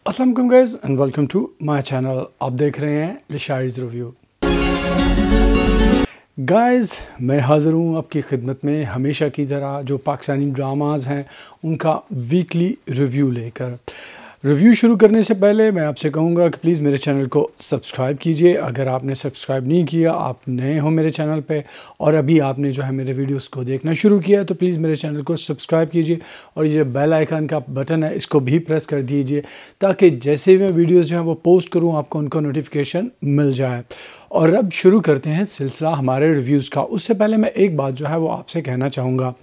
अस्सलाम वालेकुम guys and welcome to my channel. आप देख रहे हैं लिशाइज रिव्यू। गाइस मैं हाज़िर हूँ आपकी खिदमत में हमेशा की तरह जो पाकिस्तानी ड्रामाज हैं उनका वीकली रिव्यू लेकर। रिव्यू शुरू करने से पहले मैं आपसे कहूँगा कि प्लीज़ मेरे चैनल को सब्सक्राइब कीजिए। अगर आपने सब्सक्राइब नहीं किया, आप नए हो मेरे चैनल पे और अभी आपने जो है मेरे वीडियोस को देखना शुरू किया तो प्लीज़ मेरे चैनल को सब्सक्राइब कीजिए और ये बेल आइकन का बटन है इसको भी प्रेस कर दीजिए ताकि जैसे मैं वीडियोस जो है वो पोस्ट करूँ आपको उनको नोटिफिकेशन मिल जाए। और अब शुरू करते हैं सिलसिला हमारे रिव्यूज़ का। उससे पहले मैं एक बात जो है वो आपसे कहना चाहूँगा,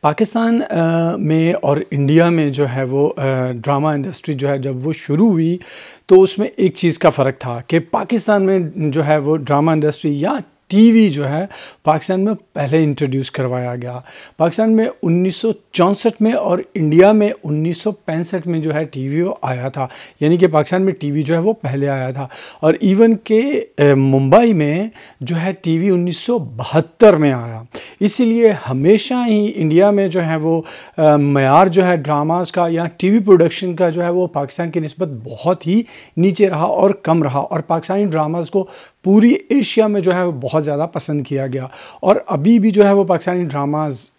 पाकिस्तान में और इंडिया में जो है वो ड्रामा इंडस्ट्री जो है जब वो शुरू हुई तो उसमें एक चीज़ का फ़र्क था कि पाकिस्तान में जो है वो ड्रामा इंडस्ट्री या टीवी जो है पाकिस्तान में पहले इंट्रोड्यूस करवाया गया। पाकिस्तान में 1964 में और इंडिया में 1965 में जो है टीवी वो आया था, यानी कि पाकिस्तान में टीवी जो है वो पहले आया था। और इवन के मुंबई में जो है टीवी 1972 में आया। इसीलिए हमेशा ही इंडिया में जो है वो मयार जो है ड्रामास का या टीवी प्रोडक्शन का जो है वो पाकिस्तान की निस्बत बहुत ही नीचे रहा और कम रहा और पाकिस्तानी ड्रामास को पूरी एशिया में जो है वो बहुत ज़्यादा पसंद किया गया। और अभी भी जो है वो पाकिस्तानी ड्रामाज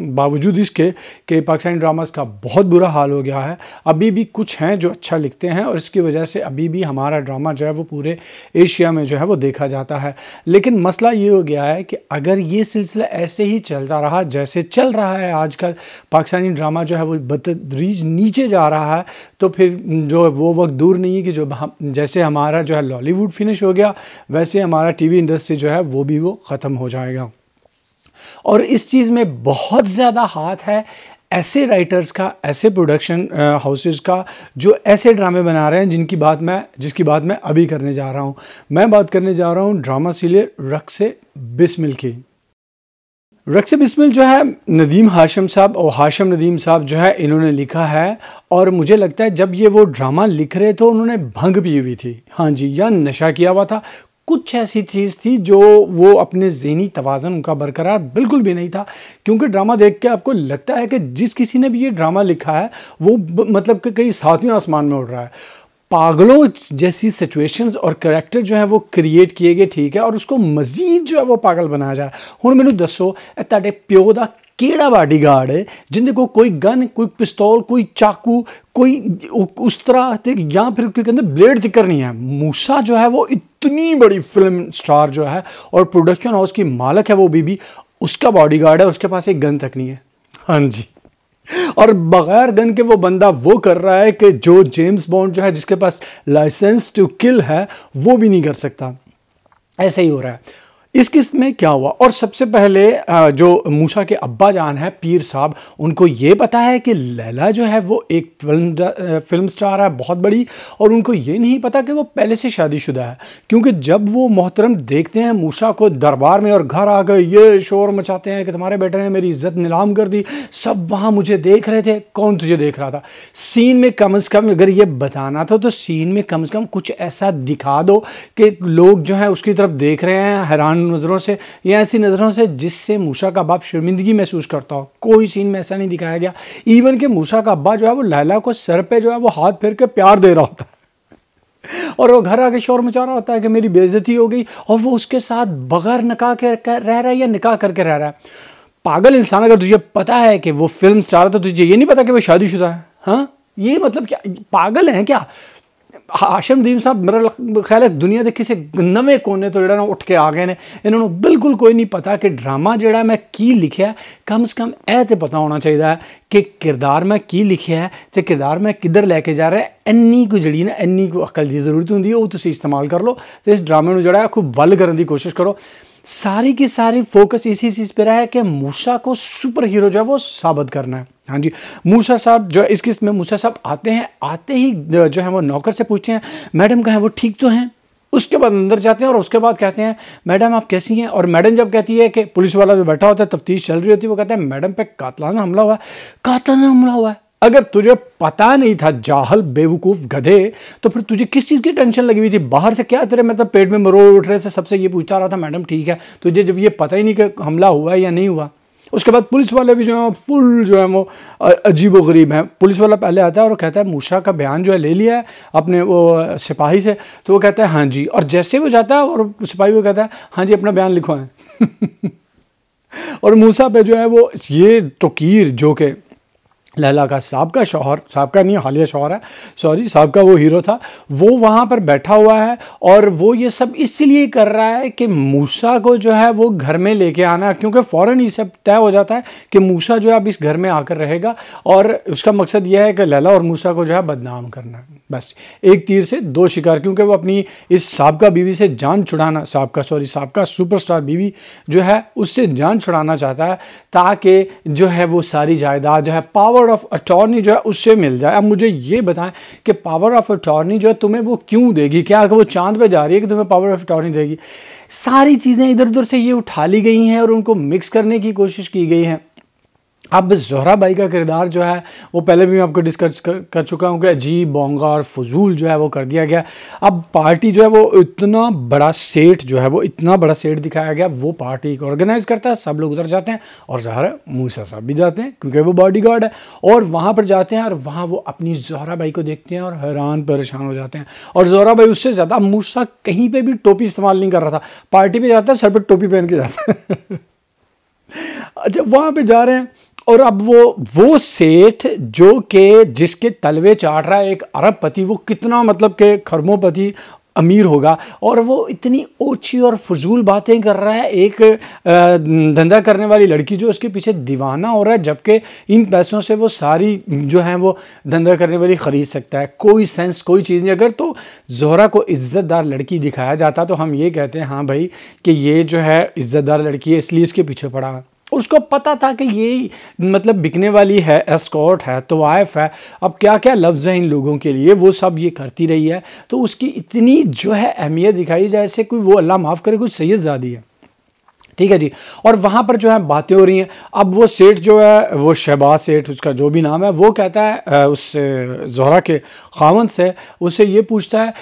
बावजूद इसके कि पाकिस्तानी ड्रामास का बहुत बुरा हाल हो गया है, अभी भी कुछ हैं जो अच्छा लिखते हैं और इसकी वजह से अभी भी हमारा ड्रामा जो है वो पूरे एशिया में जो है वो देखा जाता है। लेकिन मसला ये हो गया है कि अगर ये सिलसिला ऐसे ही चलता रहा जैसे चल रहा है आजकल, पाकिस्तानी ड्रामा जो है वो बतदरीज नीचे जा रहा है तो फिर जो वो वक्त दूर नहीं है कि जो जैसे हमारा जो है लॉलीवुड फिनिश हो गया वैसे हमारा टीवी इंडस्ट्री जो है वो भी वो ख़त्म हो जाएगा। और इस चीज़ में बहुत ज़्यादा हाथ है ऐसे राइटर्स का, ऐसे प्रोडक्शन हाउसेस का जो ऐसे ड्रामे बना रहे हैं जिसकी बात मैं अभी करने जा रहा हूँ। मैं बात करने जा रहा हूँ ड्रामा सीरियल रक्स बिस्मिल की। रक्स बिस्मिल जो है नदीम हाशिम साहब और हाशिम नदीम साहब जो है इन्होंने लिखा है। और मुझे लगता है जब ये वो ड्रामा लिख रहे थे उन्होंने भंग पी हुई थी, हाँ जी, या नशा किया हुआ था। कुछ ऐसी चीज़ थी जो वो अपने ज़हनी तवाज़न उनका बरकरार बिल्कुल भी नहीं था, क्योंकि ड्रामा देख के आपको लगता है कि जिस किसी ने भी ये ड्रामा लिखा है वो मतलब कि कहीं सातवें आसमान में उड़ रहा है। पागलों जैसी सिचुएशंस और करैक्टर जो है वो क्रिएट किए गए, ठीक है, और उसको मज़ीद जो है वो पागल बनाया जाए। हुण मैनू दसो तुहाडे प्यो दा केड़ा बॉडीगार्ड है जिंदे को कोई गन, कोई पिस्तौल, कोई चाकू, कोई उस तरह या फिर कोई कहते ब्लेड तिकर नहीं है। मूसा जो है वो इतनी बड़ी फिल्म स्टार जो है और प्रोडक्शन हाउस की मालक है वो बीबी, उसका बॉडीगार्ड है, उसके पास एक गन तक नहीं है, हाँ जी। और बगैर गन के वो बंदा वो कर रहा है कि जो जेम्स बॉन्ड जो है जिसके पास लाइसेंस टू किल है वो भी नहीं कर सकता। ऐसा ही हो रहा है। इस किस्त में क्या हुआ, और सबसे पहले जो मूसा के अब्बा जान है पीर साहब, उनको ये पता है कि लैला जो है वो एक फिल्म स्टार है बहुत बड़ी, और उनको ये नहीं पता कि वो पहले से शादीशुदा है। क्योंकि जब वो मोहतरम देखते हैं मूसा को दरबार में और घर आ गए ये शोर मचाते हैं कि तुम्हारे बेटे ने मेरी इज्जत नीलाम कर दी, सब वहाँ मुझे देख रहे थे। कौन तुझे देख रहा था? सीन में कम से कम अगर ये बताना था तो सीन में कम से कम कुछ ऐसा दिखा दो कि लोग जो है उसकी तरफ देख रहे हैं हैरान नज़रों से या ऐसी नज़रों से जिससे मूसा का बाप शर्मिंदगी महसूस करता हो। कोई सीन में ऐसा नहीं दिखाया गया। इवन के मूसा का अब्बा जो है वो लैला को सर पे जो है वो हाथ फेर के प्यार दे रहा होता है और वो घर आके शोर मचा रहा होता है कि मेरी बेइज्जती हो गई, और वो उसके साथ बगैर निकाह के रह रहा है या निकाह करके रह रहा है। पागल इंसान, अगर तुझे पता है कि वो फिल्म स्टार है तो तुझे ये नहीं पता कि वो शादीशुदा है? हाँ, ये मतलब क्या पागल हैं क्या? हाशिम नदीम साहब मेरा ख्याल है दुनिया के किसी नवे कोने तो जो उठ के आ गए ने। इन्होंने बिल्कुल कोई नहीं पता कि ड्रामा जोड़ा मैं की लिखा, कम से कम यह तो पता होना चाहिए कि किरदार मैं की लिखा है तो किरदार मैं किधर लैके जा रहा है। इन्नी को जी ना इन्नी को अकल की जरूरत होंगी, वो तुम इस्तेमाल कर लो तो इस ड्रामे में जोड़ा खूब वल करने की कोशिश करो। सारी की सारी फोकस इसी चीज़ पर है कि मूसा को सुपर हीरो जो है वो साबित करना है। हाँ जी, मूसा साहब जो इस किस्त में मूसा साहब आते ही जो है वो नौकर से पूछते हैं मैडम कहाँ हैं, वो ठीक तो हैं? उसके बाद अंदर जाते हैं और उसके बाद कहते हैं मैडम आप कैसी हैं? और मैडम जब कहती है कि पुलिस वाला जो बैठा होता है तफ्तीश चल रही होती है वो कहता है मैडम पे कातलाना हमला हुआ है। कातलाना हमला हुआ है? अगर तुझे पता नहीं था जाहल बेवकूफ़ गधे तो फिर तुझे किस चीज़ की टेंशन लगी हुई थी? बाहर से क्या तेरे मतलब पेट में मरोड़ उठ रहे थे, सबसे ये पूछता रहा था मैडम ठीक है, तुझे जब ये पता ही नहीं कि हमला हुआ है या नहीं हुआ। उसके बाद पुलिस वाले भी जो है फुल जो है वो अजीब व गरीब हैं। पुलिस वाला पहले आता है और कहता है मूसा का बयान जो है ले लिया है अपने वो सिपाही से, तो वो कहता है हाँ जी, और जैसे वो जाता है और सिपाही वो कहता है हाँ जी अपना बयान लिखवाएं और मूसा पे जो है वो ये तोकीर जो कि लैला का साहब शौहर, साहब का नहीं हालिया शौहर है, सॉरी, साहब का वो हीरो था, वो वहाँ पर बैठा हुआ है और वो ये सब इसलिए कर रहा है कि मूसा को जो है वो घर में लेके आना, क्योंकि फ़ौरन ये सब तय हो जाता है कि मूसा जो है अब इस घर में आकर रहेगा और उसका मकसद यह है कि लैला और मूसा को जो है बदनाम करना है। बस एक तीर से दो शिकार, क्योंकि वो अपनी इस साहबका बीवी से जान छुड़ाना, साहबका सुपरस्टार बीवी जो है उससे जान छुड़ाना चाहता है ताकि जो है वो सारी जायदाद जो है पावर ऑफ अटॉर्नी जो है उससे मिल जाए। अब मुझे ये बताएं कि पावर ऑफ अटॉर्नी जो है तुम्हें वो क्यों देगी? क्या वो चांद पे जा रही है कि तुम्हें पावर ऑफ अटॉर्नी देगी? सारी चीज़ें इधर उधर से ये उठा ली गई हैं और उनको मिक्स करने की कोशिश की गई है। अब ज़ोहरा बाई का किरदार जो है वो पहले भी मैं आपको डिस्कस कर चुका हूँ कि अजीब बोंगा और फजूल जो है वो कर दिया गया। अब पार्टी जो है वो इतना बड़ा सेठ जो है वो इतना बड़ा सेठ दिखाया गया, वो पार्टी को ऑर्गेनाइज़ करता है, सब लोग उधर जाते हैं और ज़ाहिर है मूसा साहब भी जाते हैं क्योंकि वो बॉडीगार्ड है, और वहाँ पर जाते हैं और वहाँ वो अपनी ज़ोहरा बाई को देखते हैं और हैरान परेशान हो जाते हैं। और ज़ोहरा बाई उससे ज़्यादा, मूसा कहीं पर भी टोपी इस्तेमाल नहीं कर रहा था, पार्टी पर जाता है सर पर टोपी पहन के जाता है अच्छा वहाँ पर जा रहे हैं और अब वो सेठ जो कि जिसके तलवे चाट रहा है एक अरबपति, वो कितना मतलब के खरबोपति अमीर होगा, और वो इतनी ओछी और फजूल बातें कर रहा है एक धंधा करने वाली लड़की जो उसके पीछे दीवाना हो रहा है, जबकि इन पैसों से वो सारी जो है वो धंधा करने वाली ख़रीद सकता है। कोई सेंस, कोई चीज़ नहीं। अगर तो ज़ोहरा को इज़्ज़तदार लड़की दिखाया जाता तो हम ये कहते हैं हाँ भाई कि ये जो है इज़्ज़तदार लड़की है इसलिए इसके पीछे पड़ा है। उसको पता था कि ये मतलब बिकने वाली है, एस्कॉर्ट है, तवाइफ है, अब क्या क्या लफ्ज़ हैं इन लोगों के लिए, वो सब ये करती रही है, तो उसकी इतनी जो है अहमियत दिखाई जैसे कोई वो अल्लाह माफ़ करे कोई सैयदज़ादी है। ठीक है जी। और वहाँ पर जो है बातें हो रही हैं। अब वो सेठ जो है वो शहबाज सेठ उसका जो भी नाम है, वो कहता है उस ज़ोहरा के खामद से, उससे ये पूछता है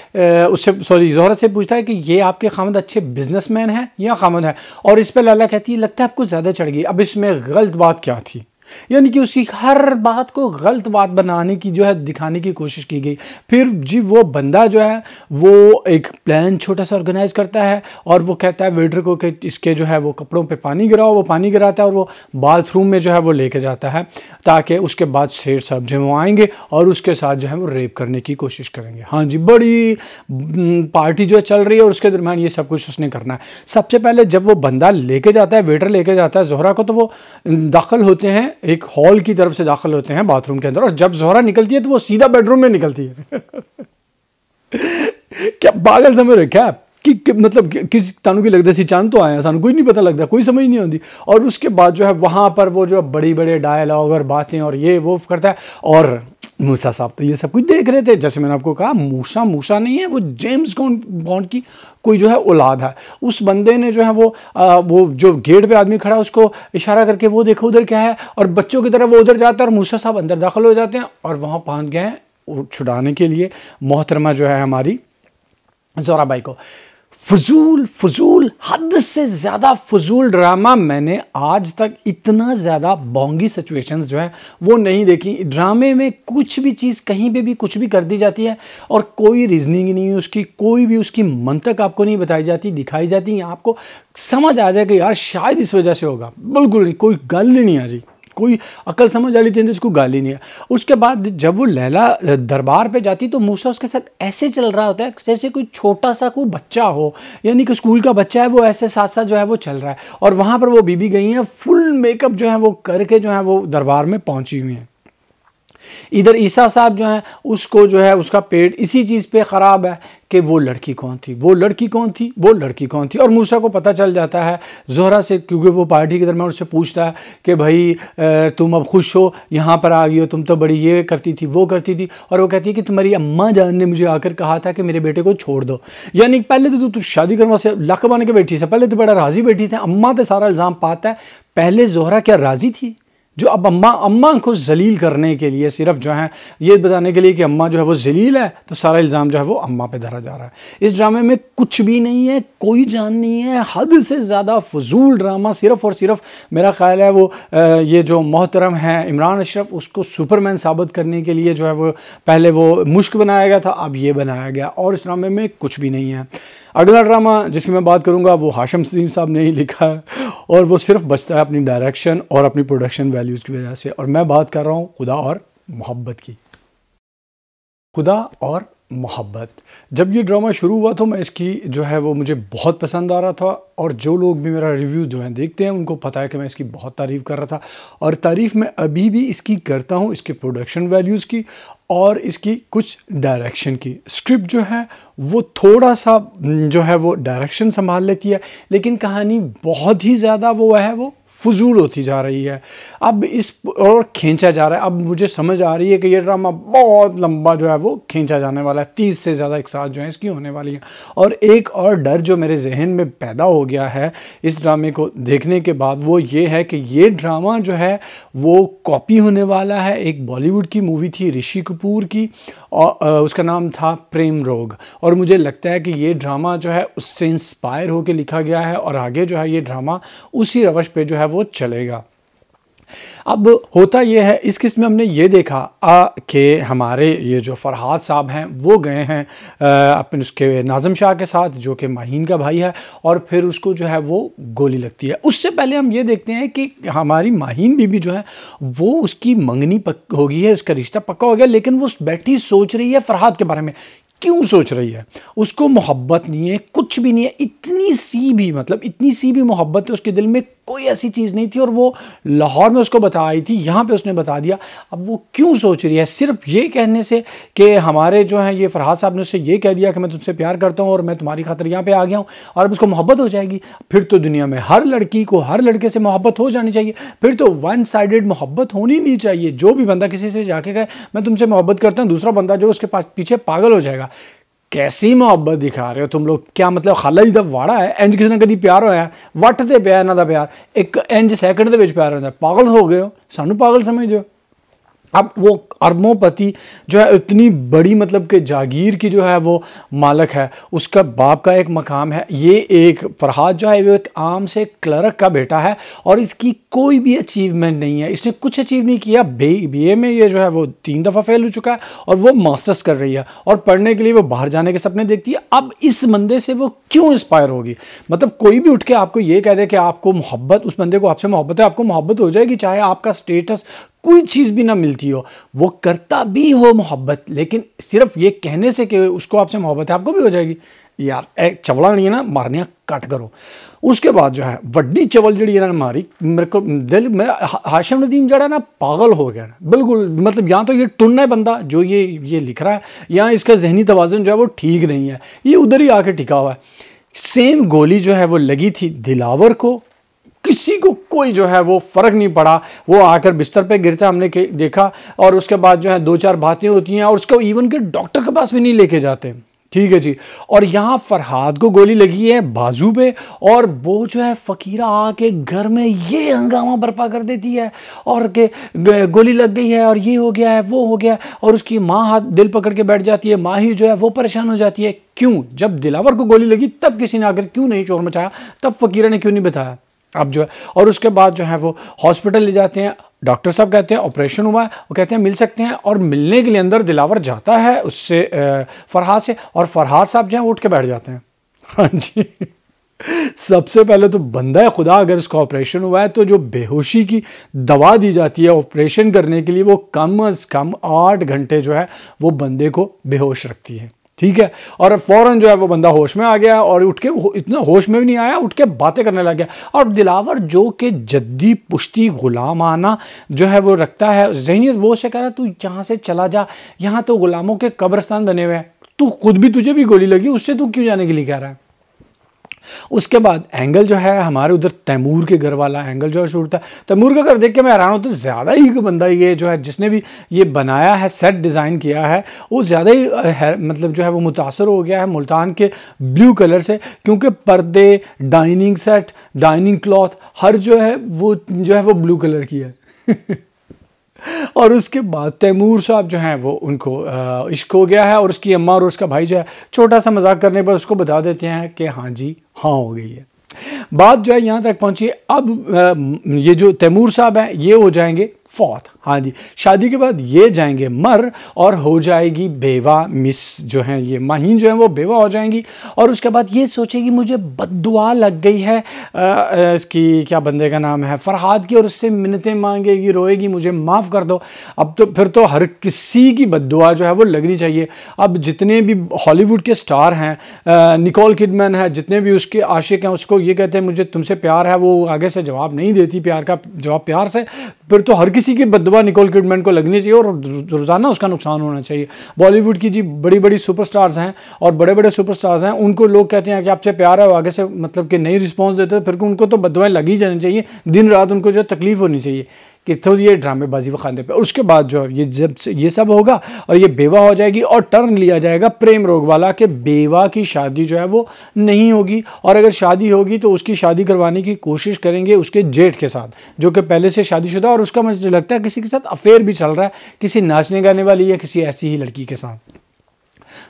ज़ोहरा से पूछता है कि ये आपके खामद अच्छे बिजनेसमैन हैं या खामद है? और इस पर लैला कहती है लगता है आपको ज़्यादा चढ़ गई। अब इसमें गलत बात क्या थी? यानी कि उसकी हर बात को गलत बात बनाने की जो है दिखाने की कोशिश की गई। फिर जी वो बंदा जो है वो एक प्लान छोटा सा ऑर्गेनाइज करता है और वो कहता है वेटर को कि इसके जो है वो कपड़ों पे पानी गिराओ, वो पानी गिराता है और वो बाथरूम में जो है वो लेके जाता है ताकि उसके बाद शेर साहब जो वो आएंगे और उसके साथ जो है वो रेप करने की कोशिश करेंगे। हाँ जी, बड़ी पार्टी जो है चल रही है और उसके दरमियान ये सब कुछ उसने करना है। सबसे पहले जब वो बंदा लेके जाता है, वेटर लेके जाता है ज़ोहरा को, तो वो दाखिल होते हैं एक हॉल की तरफ से दाखिल होते हैं बाथरूम के अंदर, और जब ज़ोहरा निकलती है तो वो सीधा बेडरूम में निकलती है क्या पागल समझ रहे क्या कि मतलब किस तानू की लगता सी चांद तो आया, सानू कुछ नहीं पता लगता, कोई समझ नहीं आती। और उसके बाद जो है वहाँ पर वो जो बड़ी बड़े डायलॉग और बातें और ये वो करता है। और मूसा साहब तो ये सब कुछ देख रहे थे। जैसे मैंने आपको कहा मूसा नहीं है, वो जेम्स बॉन्ड की कोई जो है औलाद है। उस बंदे ने जो है वो जो गेट पे आदमी खड़ा है उसको इशारा करके वो देखो उधर क्या है, और बच्चों की तरफ वो उधर जाता है और मूसा साहब अंदर दाखिल हो जाते हैं और वहाँ पहुँच गए हैं छुड़ाने के लिए मोहतरमा जो है हमारी ज़ोहरा बाई को। फजूल हद से ज़्यादा फजूल ड्रामा मैंने आज तक इतना ज़्यादा बोंगी सिचुएशंस जो है वो नहीं देखी। ड्रामे में कुछ भी चीज़ कहीं पे भी कुछ भी कर दी जाती है और कोई रीजनिंग नहीं है उसकी, कोई भी उसकी मंतक आपको नहीं बताई जाती, दिखाई जाती है। आपको समझ आ जाए कि यार शायद इस वजह से होगा, बिल्कुल नहीं, कोई गल ही नहीं आ जी, कोई अकल समझ वाली थी इसको गाली नहीं है। उसके बाद जब वो लैला दरबार पे जाती तो मूसा उसके साथ ऐसे चल रहा होता है जैसे कोई छोटा सा कोई बच्चा हो, यानी कि स्कूल का बच्चा है, वो ऐसे साथ साथ जो है वो चल रहा है। और वहाँ पर वो बीबी गई हैं फुल मेकअप जो है वो करके जो है वो दरबार में पहुँची हुई हैं। इधर ईसा साहब जो है उसको जो है उसका पेट इसी चीज़ पे ख़राब है कि वो लड़की कौन थी। और मूसा को पता चल जाता है ज़ोहरा से, क्योंकि वो पार्टी के दरमियान उससे पूछता है कि भाई तुम अब खुश हो, यहाँ पर आ गई हो, तुम तो बड़ी ये करती थी वो करती थी। और वो कहती है कि तुम्हारी अम्मा जान ने मुझे आकर कहा था कि मेरे बेटे को छोड़ दो। यानी पहले तो तू शादी करवा से लक बन के बैठी से, पहले तो बड़ा राज़ी बैठी थी, अम्मा तो सारा इल्ज़ाम पाता है। पहले ज़ोहरा क्या राज़ी थी? जो अब अम्मा को जलील करने के लिए, सिर्फ जो है ये बताने के लिए कि अम्मा जो है वो जलील है, तो सारा इल्ज़ाम जो है वो अम्मा पे धरा जा रहा है। इस ड्रामे में कुछ भी नहीं है, कोई जान नहीं है, हद से ज़्यादा फजूल ड्रामा। सिर्फ और सिर्फ मेरा ख्याल है वो ये जो मोहतरम है इमरान अशरफ, उसको सुपरमैन साबित करने के लिए जो है वो पहले वो मुश्क बनाया गया था, अब ये बनाया गया, और इस ड्रामे में कुछ भी नहीं है। अगला ड्रामा जिसकी मैं बात करूंगा वो हाशिम सलीम साहब ने ही लिखा है, और वो सिर्फ बचता है अपनी डायरेक्शन और अपनी प्रोडक्शन वैल्यूज़ की वजह से। और मैं बात कर रहा हूँ खुदा और मोहब्बत की। खुदा और मोहब्बत, जब ये ड्रामा शुरू हुआ तो मैं इसकी जो है वो मुझे बहुत पसंद आ रहा था, और जो लोग भी मेरा रिव्यू जो है देखते हैं उनको पता है कि मैं इसकी बहुत तारीफ़ कर रहा था, और तारीफ़ मैं अभी भी इसकी करता हूँ, इसके प्रोडक्शन वैल्यूज़ की और इसकी कुछ डायरेक्शन की। स्क्रिप्ट जो है वो थोड़ा सा जो है वो डायरेक्शन संभाल लेती है, लेकिन कहानी बहुत ही ज़्यादा वो है वो फजूल होती जा रही है। अब इस और खींचा जा रहा है। अब मुझे समझ आ रही है कि ये ड्रामा बहुत लंबा जो है वो खींचा जाने वाला है, 30 से ज़्यादा एक साथ जो है इसकी होने वाली है। और एक और डर जो मेरे जहन में पैदा हो गया है इस ड्रामे को देखने के बाद, वो ये है कि ये ड्रामा जो है वो कॉपी होने वाला है एक बॉलीवुड की मूवी थी ऋषि कपूर की, और उसका नाम था प्रेम रोग, और मुझे लगता है कि ये ड्रामा जो है उससे इंस्पायर होकर लिखा गया है, और आगे जो है ये ड्रामा उसी रवश पे जो है वो चलेगा। अब होता ये है इस किस्म में हमने ये देखा कि हमारे ये जो फरहाद साहब हैं वो गए हैं अपने उसके नाज़म शाह के साथ, जो कि माहीन का भाई है, और फिर उसको जो है वो गोली लगती है। उससे पहले हम ये देखते हैं कि हमारी माहीन बीबी जो है वो उसकी मंगनी हो गई है, उसका रिश्ता पक्का हो गया, लेकिन वो बैठी सोच रही है फरहाद के बारे में। क्यों सोच रही है? उसको मोहब्बत नहीं है, कुछ भी नहीं है, इतनी सी भी मोहब्बत है उसके दिल में, कोई ऐसी चीज़ नहीं थी, और वो लाहौर में उसको बता आई थी, यहाँ पे उसने बता दिया। अब वो क्यों सोच रही है? सिर्फ ये कहने से कि हमारे जो हैं ये फरहाद साहब ने उससे ये कह दिया कि मैं तुमसे प्यार करता हूँ और मैं तुम्हारी खातिर यहाँ पे आ गया हूँ, और अब उसको मोहब्बत हो जाएगी। फिर तो दुनिया में हर लड़की को हर लड़के से मोहब्बत हो जानी चाहिए, फिर तो वन साइडेड मोहब्बत होनी नहीं चाहिए। जो भी बंदा किसी से जाके कहे मैं तुमसे मोहब्बत करता हूँ, दूसरा बंदा जो उसके पास पीछे पागल हो जाएगा। कैसी मोहब्बत दिखा रहे हो तुम लोग? क्या मतलब खाला जी दा वाड़ा है, इंज किसी ने कभी प्यार होया? वट ते पिया इन्हां दा प्यार, एक इंज सैकंड दे विच प्यार होंदा। पागल हो गए हो, सानू पागल समझदे हो? अब वो अरबोंपति जो है इतनी बड़ी मतलब कि जागीर की जो है वो मालिक है, उसका बाप का एक मकाम है। ये एक फरहाद जो है वो एक आम से क्लर्क का बेटा है, और इसकी कोई भी अचीवमेंट नहीं है, इसने कुछ अचीव नहीं किया। बीए में ये जो है वो 3 दफ़ा फेल हो चुका है, और वो मास्टर्स कर रही है, और पढ़ने के लिए वो बाहर जाने के सपने देखती है। अब इस बंदे से वो क्यों इंस्पायर होगी? मतलब कोई भी उठ के आपको ये कह दे कि आपको मोहब्बत, उस बंदे को आपसे मोहब्बत है, आपको मोहब्बत हो जाएगी, चाहे आपका स्टेटस कोई चीज़ भी ना मिलती हो, वो करता भी हो मोहब्बत, लेकिन सिर्फ ये कहने से कि उसको आपसे मोहब्बत है आपको भी हो जाएगी। यार एक चवला नहीं है ना मारने कट करो। उसके बाद जो है वड्डी चवल जी मारी, मेरे को दिल में हाशिम नदीम जड़ा ना पागल हो गया बिल्कुल। मतलब यहाँ तो ये टुन है बंदा जो ये लिख रहा है, यहाँ इसका जहनी तवाज़ुन जो है वो ठीक नहीं है, ये उधर ही आके टिका हुआ है। सेम गोली जो है वो लगी थी दिलावर को, किसी को कोई जो है वो फ़र्क नहीं पड़ा, वो आकर बिस्तर पे गिरता हमने देखा, और उसके बाद जो है 2-4 बातें होती हैं, और उसको इवन के डॉक्टर के पास भी नहीं लेके जाते। ठीक है जी। और यहाँ फरहाद को गोली लगी है बाजू पे, और वो जो है फ़कीरा आके घर में ये हंगामा बर्पा कर देती है, और के गोली लग गई है और ये हो गया है वो हो गया, और उसकी माँ हाथ दिल पकड़ के बैठ जाती है, माँ ही जो है वो परेशान हो जाती है। क्यों? जब दिलावर को गोली लगी तब किसी ने आकर क्यों नहीं शोर मचाया? तब फ़कीरा ने क्यों नहीं बताया? अब जो है, और उसके बाद जो है वो हॉस्पिटल ले जाते हैं, डॉक्टर साहब कहते हैं ऑपरेशन हुआ है, वो कहते हैं मिल सकते हैं, और मिलने के लिए अंदर दिलावर जाता है उससे फरहाद से, और फरहाद साहब जो है उठ के बैठ जाते हैं। हाँ जी। सबसे पहले तो बंदा खुदा, अगर उसका ऑपरेशन हुआ है तो जो बेहोशी की दवा दी जाती है ऑपरेशन करने के लिए, वो कम अज़ कम 8 घंटे जो है वो बंदे को बेहोश रखती है। ठीक है। और फ़ौरन जो है वो बंदा होश में आ गया, और उठ के इतना होश में भी नहीं आया, उठ के बातें करने लग गया। और दिलावर जो कि जद्दी पुश्ती गुलामाना जो है वो रखता है ज़हनियत, वो से कह रहा है तू यहाँ से चला जा, यहाँ तो गुलामों के कब्रिस्तान बने हुए हैं, तू खुद भी, तुझे भी गोली लगी, उससे तू क्यों जाने के लिए कह रहा है? उसके बाद एंगल जो है हमारे उधर तैमूर के घर वाला एंगल जो है छूटता है। तैमूर का घर देख के मैं हैरान होता, ज़्यादा ही बंदा ये जो है जिसने भी ये बनाया है, सेट डिज़ाइन किया है, वो ज़्यादा ही मतलब जो है वो मुतासर हो गया है मुल्तान के ब्लू कलर से, क्योंकि पर्दे, डाइनिंग सेट, डाइनिंग क्लॉथ हर जो है वो ब्लू कलर की है। और उसके बाद तैमूर साहब जो हैं वो उनको इश्क हो गया है और उसकी अम्मा और उसका भाई जो है छोटा सा मजाक करने पर उसको बता देते हैं कि हाँ जी हाँ हो गई है। बात जो है यहाँ तक पहुँची। अब ये जो तैमूर साहब हैं ये हो जाएंगे फौत, हाँ जी, शादी के बाद ये जाएंगे मर और हो जाएगी बेवा। मिस जो हैं ये माहीन जो है वो बेवा हो जाएंगी और उसके बाद ये सोचेगी मुझे बद्दुआ लग गई है इसकी क्या बंदे का नाम है फरहाद की, और उससे मिन्नतें मांगेगी, रोएगी मुझे माफ़ कर दो। अब तो फिर तो हर किसी की बद्दुआ जो है वो लगनी चाहिए। अब जितने भी हॉलीवुड के स्टार हैं, निकोल किडमैन है, जितने भी उसके आशिक हैं उसको ये कहते हैं मुझे तुमसे प्यार है, वो आगे से जवाब नहीं देती प्यार का जवाब प्यार से, फिर तो हर किसी की बद्दुआ निकोल किडमैन को लगनी चाहिए और रोज़ाना उसका नुकसान होना चाहिए। बॉलीवुड की जी बड़ी बड़ी सुपरस्टार्स हैं और बड़े बड़े सुपरस्टार्स हैं, उनको लोग कहते हैं कि आपसे प्यार है, वो आगे से मतलब कि नहीं रिस्पॉन्स देते, फिर उनको तो बद्दुआएं लगी जानी चाहिए, दिन रात उनको जो तकलीफ होनी चाहिए कि तो ये ड्रामेबाजी व खाने पे। उसके बाद जो ये जब ये सब होगा और ये बेवा हो जाएगी और टर्न लिया जाएगा प्रेम रोग वाला कि बेवा की शादी जो है वो नहीं होगी, और अगर शादी होगी तो उसकी शादी करवाने की कोशिश करेंगे उसके जेठ के साथ जो कि पहले से शादीशुदा, और उसका मुझे लगता है किसी के साथ अफेयर भी चल रहा है, किसी नाचने गाने वाली या किसी ऐसी ही लड़की के साथ।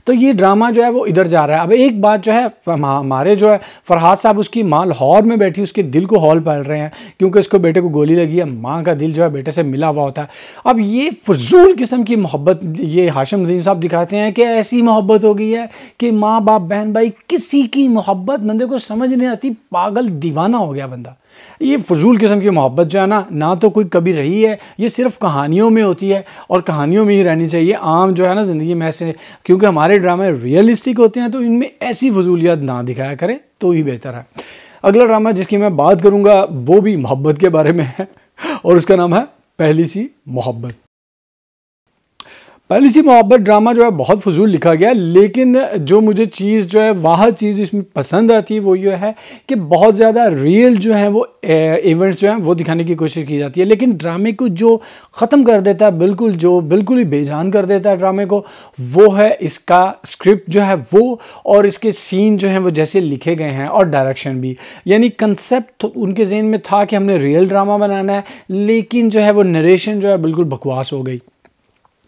तो ये ड्रामा जो है वो इधर जा रहा है। अब एक बात जो है हमारे जो है फरहाद साहब उसकी माँ लाहौर में बैठी उसके दिल को हॉल पड़ रहे हैं क्योंकि उसको बेटे को गोली लगी है, माँ का दिल जो है बेटे से मिला हुआ होता है। अब ये फजूल किस्म की मोहब्बत ये हाशिम नदीम साहब दिखाते हैं कि ऐसी मोहब्बत हो गई है कि माँ बाप बहन भाई किसी की मोहब्बत बंदे को समझ नहीं आती, पागल दीवाना हो गया बंदा। ये फजूल किस्म की मोहब्बत जो है ना तो कोई कभी रही है, ये सिर्फ कहानियों में होती है और कहानियों में ही रहनी चाहिए। आम जो है ना ज़िंदगी में ऐसे, क्योंकि हमारे ड्रामे रियलिस्टिक होते हैं तो इनमें ऐसी फजूलियत ना दिखाया करें तो ही बेहतर है। अगला ड्रामा जिसकी मैं बात करूँगा वो भी मोहब्बत के बारे में है और उसका नाम है पहली सी मोहब्बत। पहली सी मोहब्बत ड्रामा जो है बहुत फजूल लिखा गया, लेकिन जो मुझे चीज़ जो है वह चीज़ इसमें पसंद आती है वो ये है कि बहुत ज़्यादा रियल जो है वो इवेंट्स जो हैं वो दिखाने की कोशिश की जाती है, लेकिन ड्रामे को जो ख़त्म कर देता है बिल्कुल ही बेजान कर देता है ड्रामे को, वो है इसका स्क्रिप्ट जो है वो, और इसके सीन जो हैं वो जैसे लिखे गए हैं और डायरेक्शन भी। यानी कंसेप्ट उनके जहन में था कि हमने रियल ड्रामा बनाना है, लेकिन जो है वो नरेशन जो है बिल्कुल बकवास हो गई।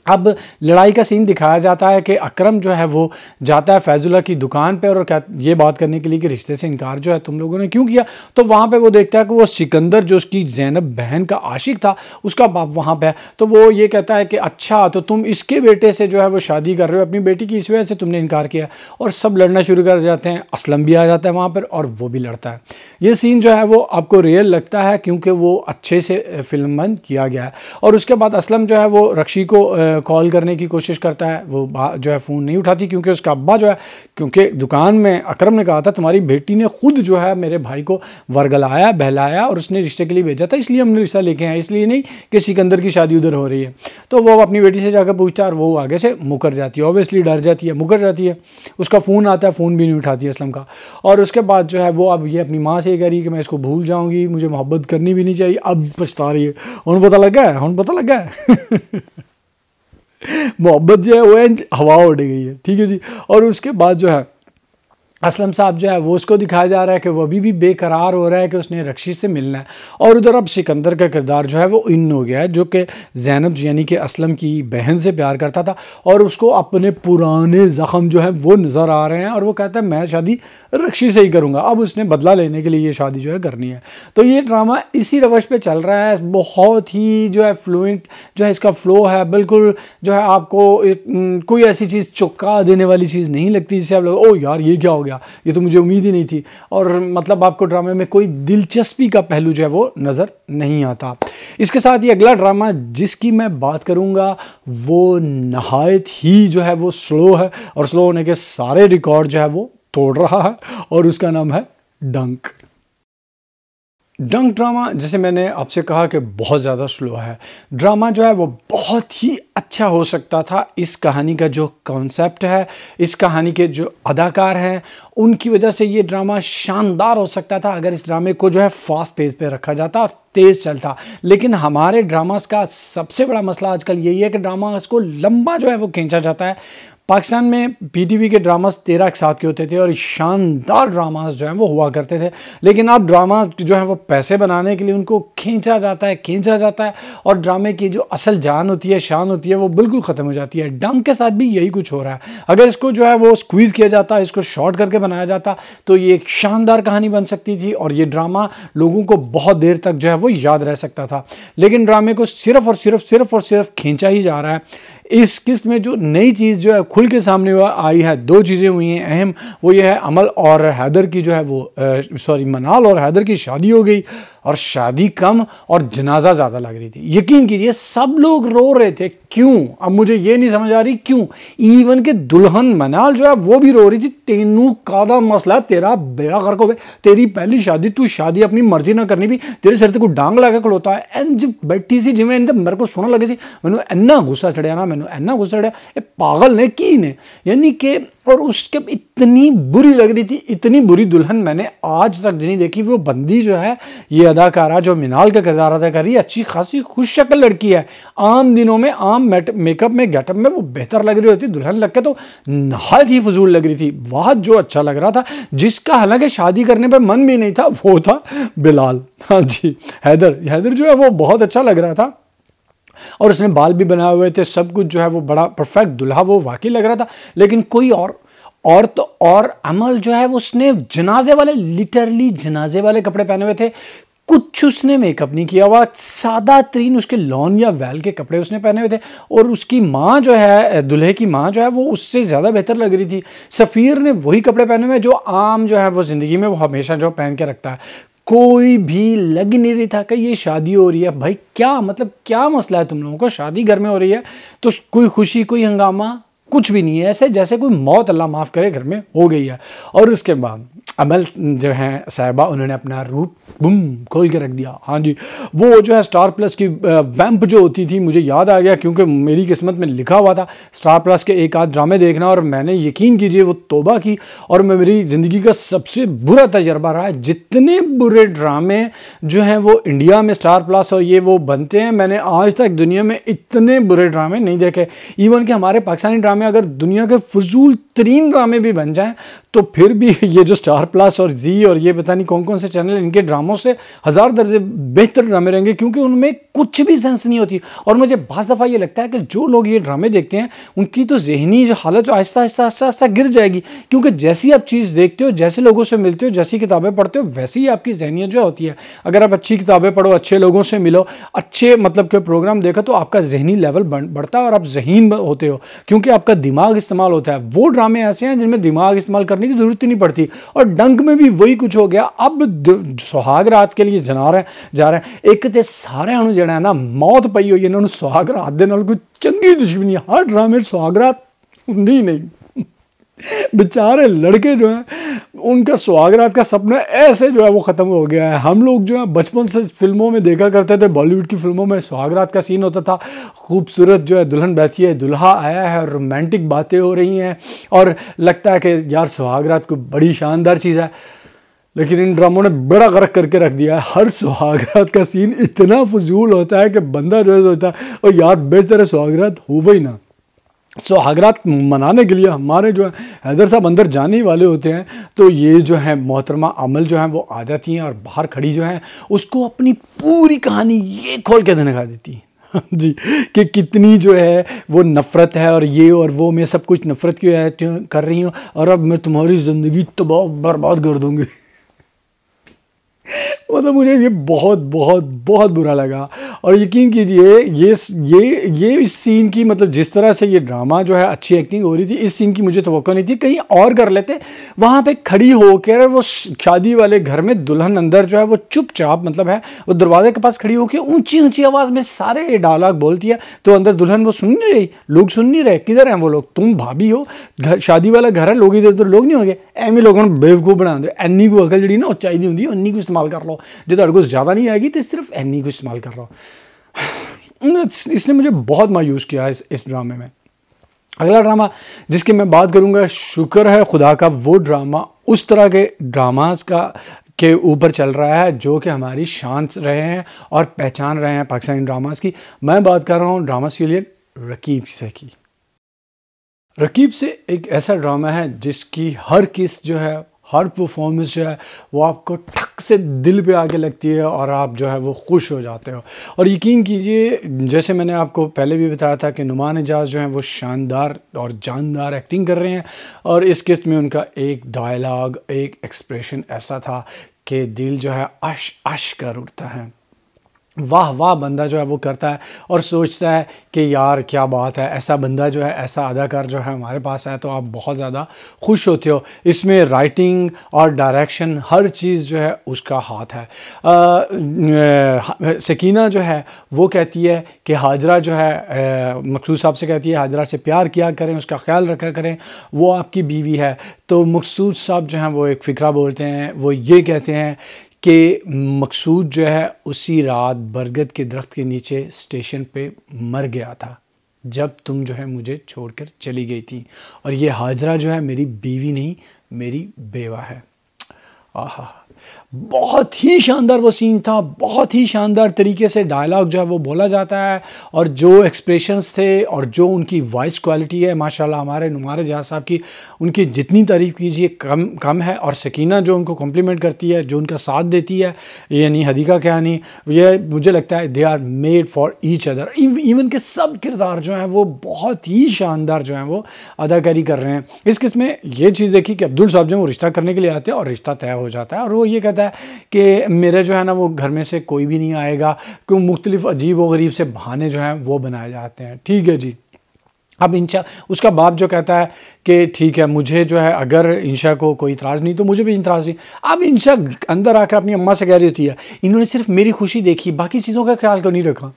अब लड़ाई का सीन दिखाया जाता है कि अकरम जो है वो जाता है फैजुल्ला की दुकान पे और क्या ये बात करने के लिए कि रिश्ते से इनकार जो है तुम लोगों ने क्यों किया, तो वहाँ पे वो देखता है कि वो सिकंदर जो उसकी ज़ैनब बहन का आशिक था उसका बाप वहाँ पे है। तो वो ये कहता है कि अच्छा तो तुम इसके बेटे से जो है वो शादी कर रहे हो, अपनी बेटी की इस वजह से तुमने इनकार किया, और सब लड़ना शुरू कर जाते हैं। असलम भी आ जाता है वहाँ पर और वो भी लड़ता है। ये सीन जो है वो आपको रियल लगता है क्योंकि वो अच्छे से फिल्मबंद किया गया है। और उसके बाद असलम जो है वो रक्षी को कॉल करने की कोशिश करता है, वो जो है फ़ोन नहीं उठाती क्योंकि उसका अब्बा जो है, क्योंकि दुकान में अकरम ने कहा था तुम्हारी बेटी ने खुद जो है मेरे भाई को वर्गलाया बहलाया और उसने रिश्ते के लिए भेजा था, इसलिए हमने रिश्ता लेके आए, इसलिए नहीं कि सिकंदर की शादी उधर हो रही है। तो वो अपनी बेटी से जाकर पूछता है और वो आगे से मुकर जाती है, ऑब्वियसली डर जाती है, मुकर जाती है। उसका फ़ोन आता है, फ़ोन भी नहीं उठाती असलम का। और उसके बाद जो है वो अब ये अपनी माँ से ये कह रही है कि मैं इसको भूल जाऊँगी, मुझे मोहब्बत करनी भी नहीं चाहिए। अब पछता रही है, उन्हें पता लगा है, उन्हें पता लगा है मोहब्बत जो है वो हवा उड़ गई है, ठीक है जी। और उसके बाद जो है असलम साहब जो है वो उसको दिखाया जा रहा है कि वो अभी भी बेकरार हो रहा है कि उसने रक्षी से मिलना है। और उधर अब सिकंदर का किरदार जो है वो इन हो गया है, जो कि ज़ैनब यानी कि असलम की बहन से प्यार करता था और उसको अपने पुराने ज़ख़म जो है वो नज़र आ रहे हैं और वो कहता है मैं शादी रक्षी से ही करूँगा। अब उसने बदला लेने के लिए ये शादी जो है करनी है। तो ये ड्रामा इसी रवश पर चल रहा है, बहुत ही जो है फ्लुएंट जो है इसका फ़्लो है, बिल्कुल जो है आपको कोई ऐसी चीज़ चौंका देने वाली चीज़ नहीं लगती जिससे आप लोग ओ यार ये क्या हो गया, ये तो मुझे उम्मीद ही नहीं थी। और मतलब आपको ड्रामे में कोई दिलचस्पी का पहलू जो है वो नज़र नहीं आता। इसके साथ ही अगला ड्रामा जिसकी मैं बात करूंगा वो नहायत ही जो है वो स्लो है और स्लो होने के सारे रिकॉर्ड जो है वो तोड़ रहा है और उसका नाम है डंक। डंक ड्रामा जैसे मैंने आपसे कहा कि बहुत ज़्यादा स्लो है। ड्रामा जो है वो बहुत ही अच्छा हो सकता था। इस कहानी का जो कॉन्सेप्ट है, इस कहानी के जो अदाकार हैं, उनकी वजह से ये ड्रामा शानदार हो सकता था अगर इस ड्रामे को जो है फास्ट पेस पे रखा जाता और तेज़ चलता। लेकिन हमारे ड्रामास का सबसे बड़ा मसला आजकल यही है कि ड्रामास को लंबा जो है वो खींचा जाता है। पाकिस्तान में पीटीवी के ड्रामास 13 एक साथ के होते थे और शानदार ड्रामास जो हैं वो हुआ करते थे, लेकिन अब ड्रामा जो है वो पैसे बनाने के लिए उनको खींचा जाता है और ड्रामे की जो असल जान होती है, शान होती है, वो बिल्कुल ख़त्म हो जाती है। डंक के साथ भी यही कुछ हो रहा है। अगर इसको जो है वो स्क्वीज़ किया जाता, इसको शॉर्ट करके बनाया जाता तो ये एक शानदार कहानी बन सकती थी और ये ड्रामा लोगों को बहुत देर तक जो है वो याद रह सकता था। लेकिन ड्रामे को सिर्फ और सिर्फ खींचा ही जा रहा है। इस किस्त में जो नई चीज़ जो है खुल के सामने आई है, दो चीज़ें हुई हैं अहम। वो ये है अमल और हैदर की जो है वो मनाल और हैदर की शादी हो गई और शादी कम और जनाजा ज़्यादा लग रही थी। यकीन कीजिए सब लोग रो रहे थे। क्यों? अब मुझे ये नहीं समझ आ रही क्यों। इवन के दुल्हन मनाल जो है वो भी रो रही थी। तेनू कादा मसला, तेरा बेड़ा गर्क हो, तेरी पहली शादी, तू शादी अपनी मर्जी ना करनी भी, तेरे सिर ते कोई डांग लगा खलोता है। एंड जब बैठी सी जिमें मेरे को सुनने लगे सी, मैंने इन्ना गुस्सा चढ़िया ना, मैंने इन्ना गुस्सा चढ़िया, ये पागल ने की ने, यानी कि और उसके इतनी बुरी लग रही थी, इतनी बुरी दुल्हन मैंने आज तक नहीं देखी। वो बंदी जो है, ये अदाकारा जो मिनाल का किरदार अदा कर रही है, अच्छी खासी खुश शक्ल लड़की है। आम दिनों में आम मेकअप में गेटअप में वो बेहतर लग रही होती, दुल्हन लग के तो नहायत ही फजूल लग रही थी। वह जो अच्छा लग रहा था, जिसका हालांकि शादी करने पर मन भी नहीं था, वो था बिलाल। हाँ जी, हैदर जो है वो बहुत अच्छा लग रहा था और उसने बाल भी बनाए हुए थे, सब कुछ जो है वो बड़ा परफेक्ट दुल्हा वो वाकई लग रहा था। लेकिन कोई और अमल जो है वो उसने जनाजे वाले, लिटरली जनाजे वाले कपड़े पहने हुए थे। कुछ उसने मेकअप नहीं किया हुआ, सादा तरीन उसके लॉन या वैल के कपड़े उसने पहने हुए थे। और उसकी माँ जो है, दुल्हे की माँ जो है, वो उससे ज़्यादा बेहतर लग रही थी। सफ़ीर ने वही कपड़े पहने हुए जो आम जो है वो ज़िंदगी में वो हमेशा जो पहन के रखता है। कोई भी लग नहीं रही था कि ये शादी हो रही है। भाई क्या मतलब, क्या मसला है तुम लोगों को? शादी घर में हो रही है तो कोई खुशी, कोई हंगामा कुछ भी नहीं है। ऐसे जैसे कोई मौत, अल्लाह माफ़ करे, घर में हो गई है। और उसके बाद अमल जो है साहिबा, उन्होंने अपना रूप बुम खोल के रख दिया। हाँ जी, वो जो है स्टार प्लस की वैम्प जो होती थी, मुझे याद आ गया क्योंकि मेरी किस्मत में लिखा हुआ था स्टार प्लस के एक आध ड्रामे देखना, और मैंने यकीन कीजिए वो तौबा की और मेरी ज़िंदगी का सबसे बुरा तजर्बा रहा है। जितने बुरे ड्रामे जो हैं वो इंडिया में स्टार प्लस और ये वो बनते हैं, मैंने आज तक दुनिया में इतने बुरे ड्रामे नहीं देखे। इवन कि हमारे पाकिस्तानी ड्रामे अगर दुनिया के फजूल तरीन ड्रामे भी बन जाएँ तो फिर भी ये जो स्टार प्लस और जी और ये पता नहीं कौन कौन से चैनल, इनके ड्रामों से हज़ार दर्जे बेहतर ड्रामे रहेंगे क्योंकि उनमें कुछ भी सेंस नहीं होती। और मुझे बाज़ दफ़ा ये लगता है कि जो लोग ये ड्रामे देखते हैं उनकी तो ज़हनी जो हालत आहिस्ता आहिस्ता गिर जाएगी, क्योंकि जैसी आप चीज़ देखते हो, जैसे लोगों से मिलते हो, जैसी किताबें पढ़ते हो, वैसी ही आपकी ज़हनियत जो होती है। अगर आप अच्छी किताबें पढ़ो, अच्छे लोगों से मिलो, अच्छे मतलब के प्रोग्राम देखो, तो आपका ज़हनी लेवल बढ़ता है और आप ज़हीन होते हो क्योंकि आपका दिमाग इस्तेमाल होता है। वो ड्रामे ऐसे हैं जिनमें दिमाग इस्तेमाल करने की ज़रूरत ही नहीं पड़ती। और डंक में भी वही कुछ हो गया। अब सुहाग रात के लिए जा रहे हैं। एक तो सारे जड़ा है ना मौत पई हुई, इन्होंने सुहाग रात दे नाल कोई चंगी दुश्मनी, हर ड्रामे सुहाग रात हुंदी नहीं। बेचारे लड़के जो हैं उनका सुहागरात का सपना ऐसे जो है वो ख़त्म हो गया है। हम लोग जो है बचपन से फिल्मों में देखा करते थे, बॉलीवुड की फिल्मों में सुहागरात का सीन होता था, खूबसूरत जो है दुल्हन बैठी है, दुल्हा आया है, रोमांटिक बातें हो रही हैं और लगता है कि यार सुहागरात को बड़ी शानदार चीज़ है। लेकिन इन ड्रामों ने बड़ा गर्क करके रख दिया है। हर सुहागरात का सीन इतना फजूल होता है कि बंदा जो है सोचता है और यार बेहतर है सुहागरात हो ही ना। सुहागरात मनाने के लिए हमारे जो है हैदर साहब अंदर जाने वाले होते हैं, तो ये जो है मोहतरमा अमल जो है वो आ जाती हैं और बाहर खड़ी जो है उसको अपनी पूरी कहानी ये खोल के दिखा देती है जी, कि कितनी जो है वो नफ़रत है और ये और वो, मैं सब कुछ नफ़रत क्यों कर रही हूँ और अब मैं तुम्हारी ज़िंदगी तबाह बर्बाद कर दूँगी। मतलब मुझे ये बहुत बहुत बहुत बुरा लगा। और यकीन कीजिए ये इस सीन की, मतलब जिस तरह से ये ड्रामा जो है अच्छी एक्टिंग हो रही थी, इस सीन की मुझे तवक्को नहीं थी। कहीं और कर लेते। वहाँ पे खड़ी होकर वो शादी वाले घर में दुल्हन अंदर जो है वो चुपचाप, मतलब है वो दरवाजे के पास खड़ी होकर ऊंची ऊंची आवाज़ में सारे डायलॉग बोलती है, तो अंदर दुल्हन वो सुन नहीं रही, लोग सुन नहीं रहे। किधर हैं वो लोग? तुम भाभी हो, घर शादी वाला घर है, लोग इधर उधर लोग नहीं होंगे। एवं लोगों ने बेवकूफ़ बना दो। एनी को अकल जी ना चाहिए होंगी, उन्नी को इस्तेमाल कर लो। जो तुहाडे को ज़्यादा नहीं आएगी तो सिर्फ एनी को इस्तेमाल कर लो। इसने मुझे बहुत मायूस किया इस ड्रामे में। अगला ड्रामा जिसकी मैं बात करूंगा, शुक्र है खुदा का, वो ड्रामा उस तरह के ड्रामास के ऊपर चल रहा है जो कि हमारी शान रहे हैं और पहचान रहे हैं पाकिस्तानी ड्रामास की। मैं बात कर रहा हूँ ड्रामा सीरियल रकीब से की। रकीब से एक ऐसा ड्रामा है जिसकी हर किस जो है, हर परफॉर्मेंस जो है वो आपको ठक से दिल पे आके लगती है और आप जो है वो खुश हो जाते हो। और यकीन कीजिए, जैसे मैंने आपको पहले भी बताया था कि नुमान एजाज जो है वो शानदार और जानदार एक्टिंग कर रहे हैं, और इस किस्त में उनका एक डायलॉग, एक एक्सप्रेशन ऐसा था कि दिल जो है अश अश कर उठता है। वाह वाह बंदा जो है वो करता है और सोचता है कि यार क्या बात है, ऐसा बंदा जो है, ऐसा अदाकार जो है हमारे पास है, तो आप बहुत ज़्यादा खुश होते हो। इसमें राइटिंग और डायरेक्शन हर चीज़ जो है उसका हाथ है। सकीना जो है वो कहती है कि हाजरा जो है, मकसूद साहब से कहती है हाजरा से प्यार किया करें, उसका ख्याल रखा करें, वो आपकी बीवी है। तो मकसूद साहब जो हैं वो एक फ़िक्रा बोलते हैं, वो ये कहते हैं कि मकसूद जो है उसी रात बरगद के दरख्त के नीचे स्टेशन पे मर गया था जब तुम जो है मुझे छोड़कर चली गई थी, और ये हाजरा जो है मेरी बीवी नहीं, मेरी बेवा है। आहा, बहुत ही शानदार वो सीन था, बहुत ही शानदार तरीके से डायलॉग जो है वो बोला जाता है, और जो एक्सप्रेशंस थे और जो उनकी वॉइस क्वालिटी है माशाल्लाह, हमारे नुमान एजाज साहब की, उनकी जितनी तारीफ़ कीजिए कम है। और सकीना जो उनको कॉम्प्लीमेंट करती है, जो उनका साथ देती है, यानी हदीका कहानी, ये मुझे लगता है they are made for each other. Even के सब किरदार जो हैं वो बहुत ही शानदार जो हैं वो अदाकारी कर रहे हैं। इस किस्म में ये चीज़ देखी कि अब्दुल साहब जो वो रिश्ता करने के लिए आते हैं और रिश्ता तय हो जाता है, और वो ये कहता है कि मेरे जो है ना वो घर में से कोई भी नहीं आएगा, क्यों मुख्तलिफ अजीब व गरीब से बहाने जो हैं वो बनाए जाते हैं। ठीक है जी। अब इंशा, उसका बाप जो कहता है कि ठीक है, मुझे जो है अगर इंशा को कोई इतराज़ नहीं तो मुझे भी इतराज़ नहीं। अब इंशा अंदर आकर अपनी अम्मा से कह रही होती है, इन्होंने सिर्फ मेरी खुशी देखी, बाकी चीज़ों का ख्याल क्यों नहीं रखा।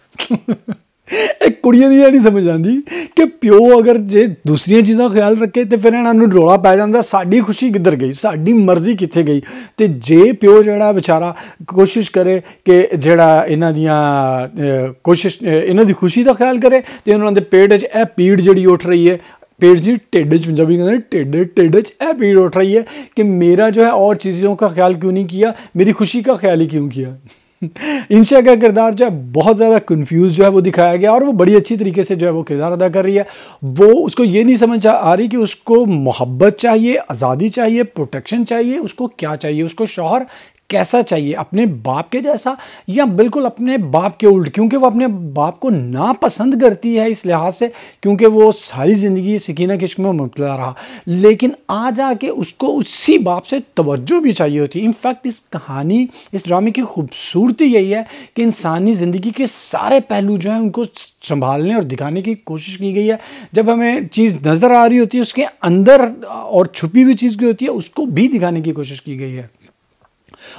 एक कुड़ियां दी नहीं समझ आती कि प्यो अगर जे दूसरिया चीज़ों का ख्याल रखे तो फिर इन्होंने रोला पै जाता, साड़ी खुशी किधर गई, साड़ी मर्जी कित्थे गई। तो जे प्यो जड़ा बेचारा कोशिश करे कि जड़ा इन्हां दियां कोशिश इन्हां दी खुशी का ख्याल करे, तो इन्होंने दे पेट च ए पीड़ जड़ी उठ रही है, पेट जी ढिड च, पंजाबी कहते हैं ढिड च ए पीड़ उठ रही है कि मेरा जो है और चीज़ों का ख्याल क्यों नहीं किया, मेरी खुशी का ख्याल ही क्यों किया। इंशा का किरदार जो है बहुत ज़्यादा कंफ्यूज जो है वो दिखाया गया, और वो बड़ी अच्छी तरीके से जो है वो किरदार अदा कर रही है। वो उसको ये नहीं समझ आ रही कि उसको मोहब्बत चाहिए, आज़ादी चाहिए, प्रोटेक्शन चाहिए, उसको क्या चाहिए, उसको शौहर कैसा चाहिए, अपने बाप के जैसा या बिल्कुल अपने बाप के उल्ट, क्योंकि वो अपने बाप को नापसंद करती है इस लिहाज से क्योंकि वो सारी ज़िंदगी सकीना के इश्क में मुब्तला रहा, लेकिन आ जाके उसको उसी बाप से तवज्जो भी चाहिए होती है। इनफैक्ट इस कहानी, इस ड्रामे की खूबसूरती यही है कि इंसानी ज़िंदगी के सारे पहलू जो हैं उनको संभालने और दिखाने की कोशिश की गई है। जब हमें चीज़ नज़र आ रही होती है, उसके अंदर और छुपी हुई चीज़ की होती है, उसको भी दिखाने की कोशिश की गई है,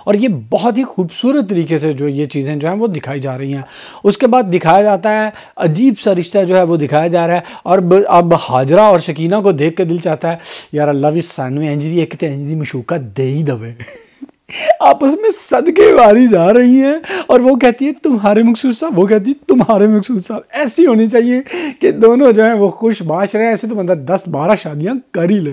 और ये बहुत ही खूबसूरत तरीके से जो ये चीज़ें जो हैं वो दिखाई जा रही हैं। उसके बाद दिखाया जाता है अजीब सा रिश्ता जो है वो दिखाया जा रहा है, और अब हाजरा और सकीना को देख के दिल चाहता है यार अल्लाह भी सानू इंज दी एक इंज दी मशूका दे ही दवे। आपस में सदके वारी जा रही हैं, और वो कहती है तुम्हारे मकसूद साहब, वो कहती है तुम्हारे मकसूद साहब। ऐसी होनी चाहिए कि दोनों जो है वो खुश बाश रहे। ऐसे तो बंदा 10-12 शादियां कर ही ले,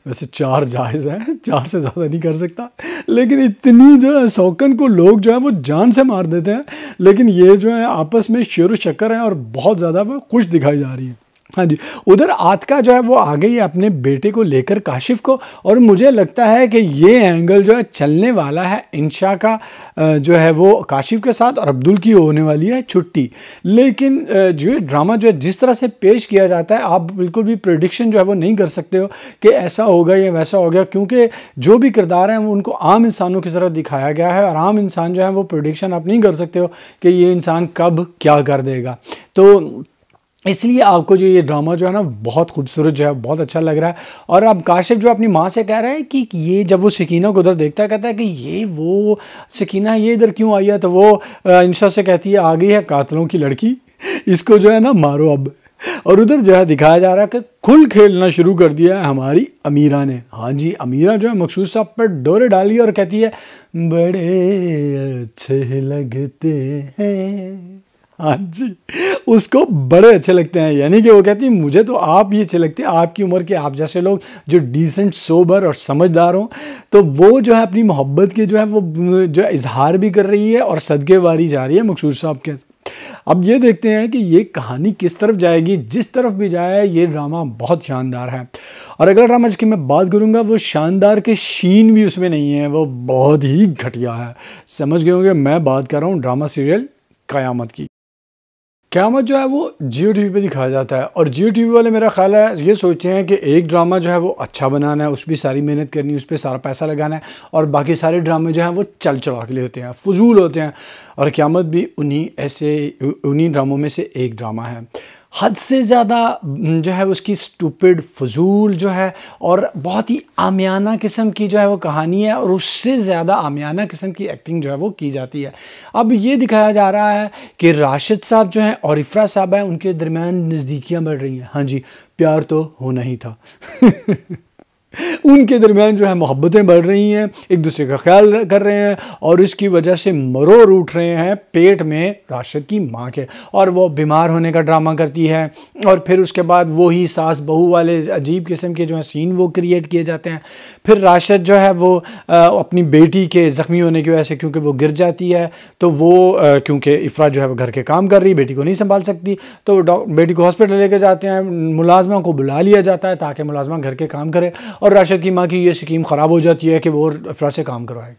वैसे 4 जायज़ है, 4 से ज़्यादा नहीं कर सकता, लेकिन इतनी जो है शौकन को लोग जो है वो जान से मार देते हैं, लेकिन ये जो है आपस में शेर व शक्कर हैं और बहुत ज़्यादा वो खुश दिखाई जा रही है। हाँ जी, उधर आतिका जो है वो आ गई है अपने बेटे को लेकर, काशिफ को, और मुझे लगता है कि ये एंगल जो है चलने वाला है इंशा का जो है वो काशिफ के साथ, और अब्दुल की होने वाली है छुट्टी। लेकिन जो ये ड्रामा जो है जिस तरह से पेश किया जाता है, आप बिल्कुल भी प्रेडिक्शन जो है वो नहीं कर सकते हो कि ऐसा होगा या वैसा हो गया, क्योंकि जो भी किरदार हैं वो उनको आम इंसानों की तरह दिखाया गया है, और आम इंसान जो है वो प्रेडिक्शन आप नहीं कर सकते हो कि ये इंसान कब क्या कर देगा। तो इसलिए आपको जो ये ड्रामा जो है ना बहुत खूबसूरत जो है बहुत अच्छा लग रहा है। और अब काशिफ जो अपनी माँ से कह रहा है कि ये जब वो सकीना को उधर देखता है, कहता है कि ये वो सकीना ये इधर क्यों आई है, तो वो इंशा से कहती है आ गई है कातलों की लड़की, इसको जो है ना मारो अब। और उधर जो है दिखाया जा रहा है कि खुल खेलना शुरू कर दिया है हमारी अमीरा ने। हाँ जी, अमीरा जो है मकसूद साहब पर डोरे डाली और कहती है बड़े अच्छे लगते हैं। हाँ जी, उसको बड़े अच्छे लगते हैं, यानी कि वो कहती है मुझे तो आप ही अच्छे लगते हैं, आपकी उम्र के आप जैसे लोग जो डिसेंट, सोबर और समझदार हों। तो वो जो है अपनी मोहब्बत के जो है वो जो इजहार भी कर रही है और सदके वारी जा रही है मकसूद साहब के अब ये देखते हैं कि ये कहानी किस तरफ जाएगी। जिस तरफ भी जाए ये ड्रामा बहुत शानदार है। और अगला ड्रामा जिसकी मैं बात करूँगा वो शानदार के शीन भी उसमें नहीं है, वो बहुत ही घटिया है। समझ गए होंगे मैं बात कर रहा हूँ ड्रामा सीरियल क़यामत की। क़यामत जो है वो जियो टीवी पे दिखाया जाता है और जियो टीवी वाले मेरा ख्याल है ये सोचते हैं कि एक ड्रामा जो है वो अच्छा बनाना है, उस पर सारी मेहनत करनी है, उस पर सारा पैसा लगाना है और बाकी सारे ड्रामे जो हैं वो चल चढ़ा के लिए होते हैं, फजूल होते हैं। और क़यामत भी उन्हीं ड्रामों में से एक ड्रामा है। हद से ज़्यादा जो है उसकी स्टूपिड फजूल जो है और बहुत ही आमियाना किस्म की जो है वो कहानी है और उससे ज़्यादा आमियाना किस्म की एक्टिंग जो है वो की जाती है। अब ये दिखाया जा रहा है कि राशिद साहब जो हैं और इफ़रा साहब हैं उनके दरमियान नज़दीकियाँ बढ़ रही हैं। हाँ जी, प्यार तो होना ही था उनके दरमियान जो है मोहब्बतें बढ़ रही हैं, एक दूसरे का ख्याल कर रहे हैं और इसकी वजह से मरोड़ उठ रहे हैं पेट में राशिद की माँ के। और वो बीमार होने का ड्रामा करती है और फिर उसके बाद वही सास बहू वाले अजीब किस्म के जो है सीन वो क्रिएट किए जाते हैं। फिर राशिद जो है वो अपनी बेटी के ज़ख्मी होने की वजह से, क्योंकि वो गिर जाती है तो वो क्योंकि इफ़रा जो है वो घर के काम कर रही, बेटी को नहीं संभाल सकती, तो बेटी को हॉस्पिटल लेके जाते हैं। मुलाजमा को बुला लिया जाता है ताकि मुलाजमा घर के काम करे और राशिद की माँ की ये स्कीम ख़राब हो जाती है कि वो इफ़रा से काम करवाए।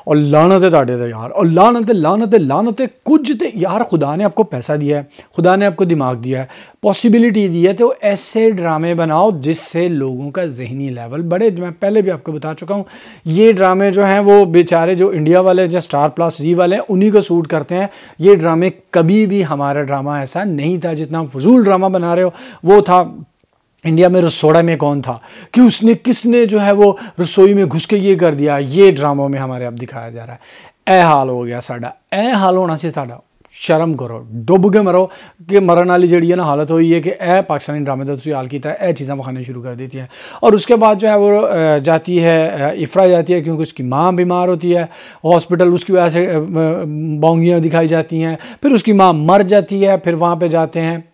और लानत ताड़े थे यार, और लानत कुछ तो यार, खुदा ने आपको पैसा दिया है, खुदा ने आपको दिमाग दिया है, पॉसिबिलिटी दी है, तो ऐसे ड्रामे बनाओ जिससे लोगों का जहनी लेवल बढ़े। मैं पहले भी आपको बता चुका हूँ ये ड्रामे जो हैं वो बेचारे जो इंडिया वाले जो स्टार प्लस जी वाले हैं उन्हीं को सूट करते हैं। ये ड्रामे कभी भी हमारा ड्रामा ऐसा नहीं था जितना फजूल ड्रामा बना रहे हो। वो था इंडिया में रसोड़ा में कौन था कि उसने किसने जो है वो रसोई में घुस के ये कर दिया। ये ड्रामों में हमारे अब दिखाया जा रहा है। ए हाल हो गया साडा, ए हाल होना से साडा। शर्म करो, डुब के मरो कि मरण वाली जड़ी है ना हालत हुई है कि ए पाकिस्तानी ड्रामे का तुम हाल किया ए चीज़ें विखाने शुरू कर देती हैं। और उसके बाद जो है वो जाती है इफ़रा जाती है क्योंकि उसकी माँ बीमार होती है हॉस्पिटल, उसकी वजह से बोंगियाँ दिखाई जाती हैं। फिर उसकी माँ मर जाती है, फिर वहाँ पर जाते हैं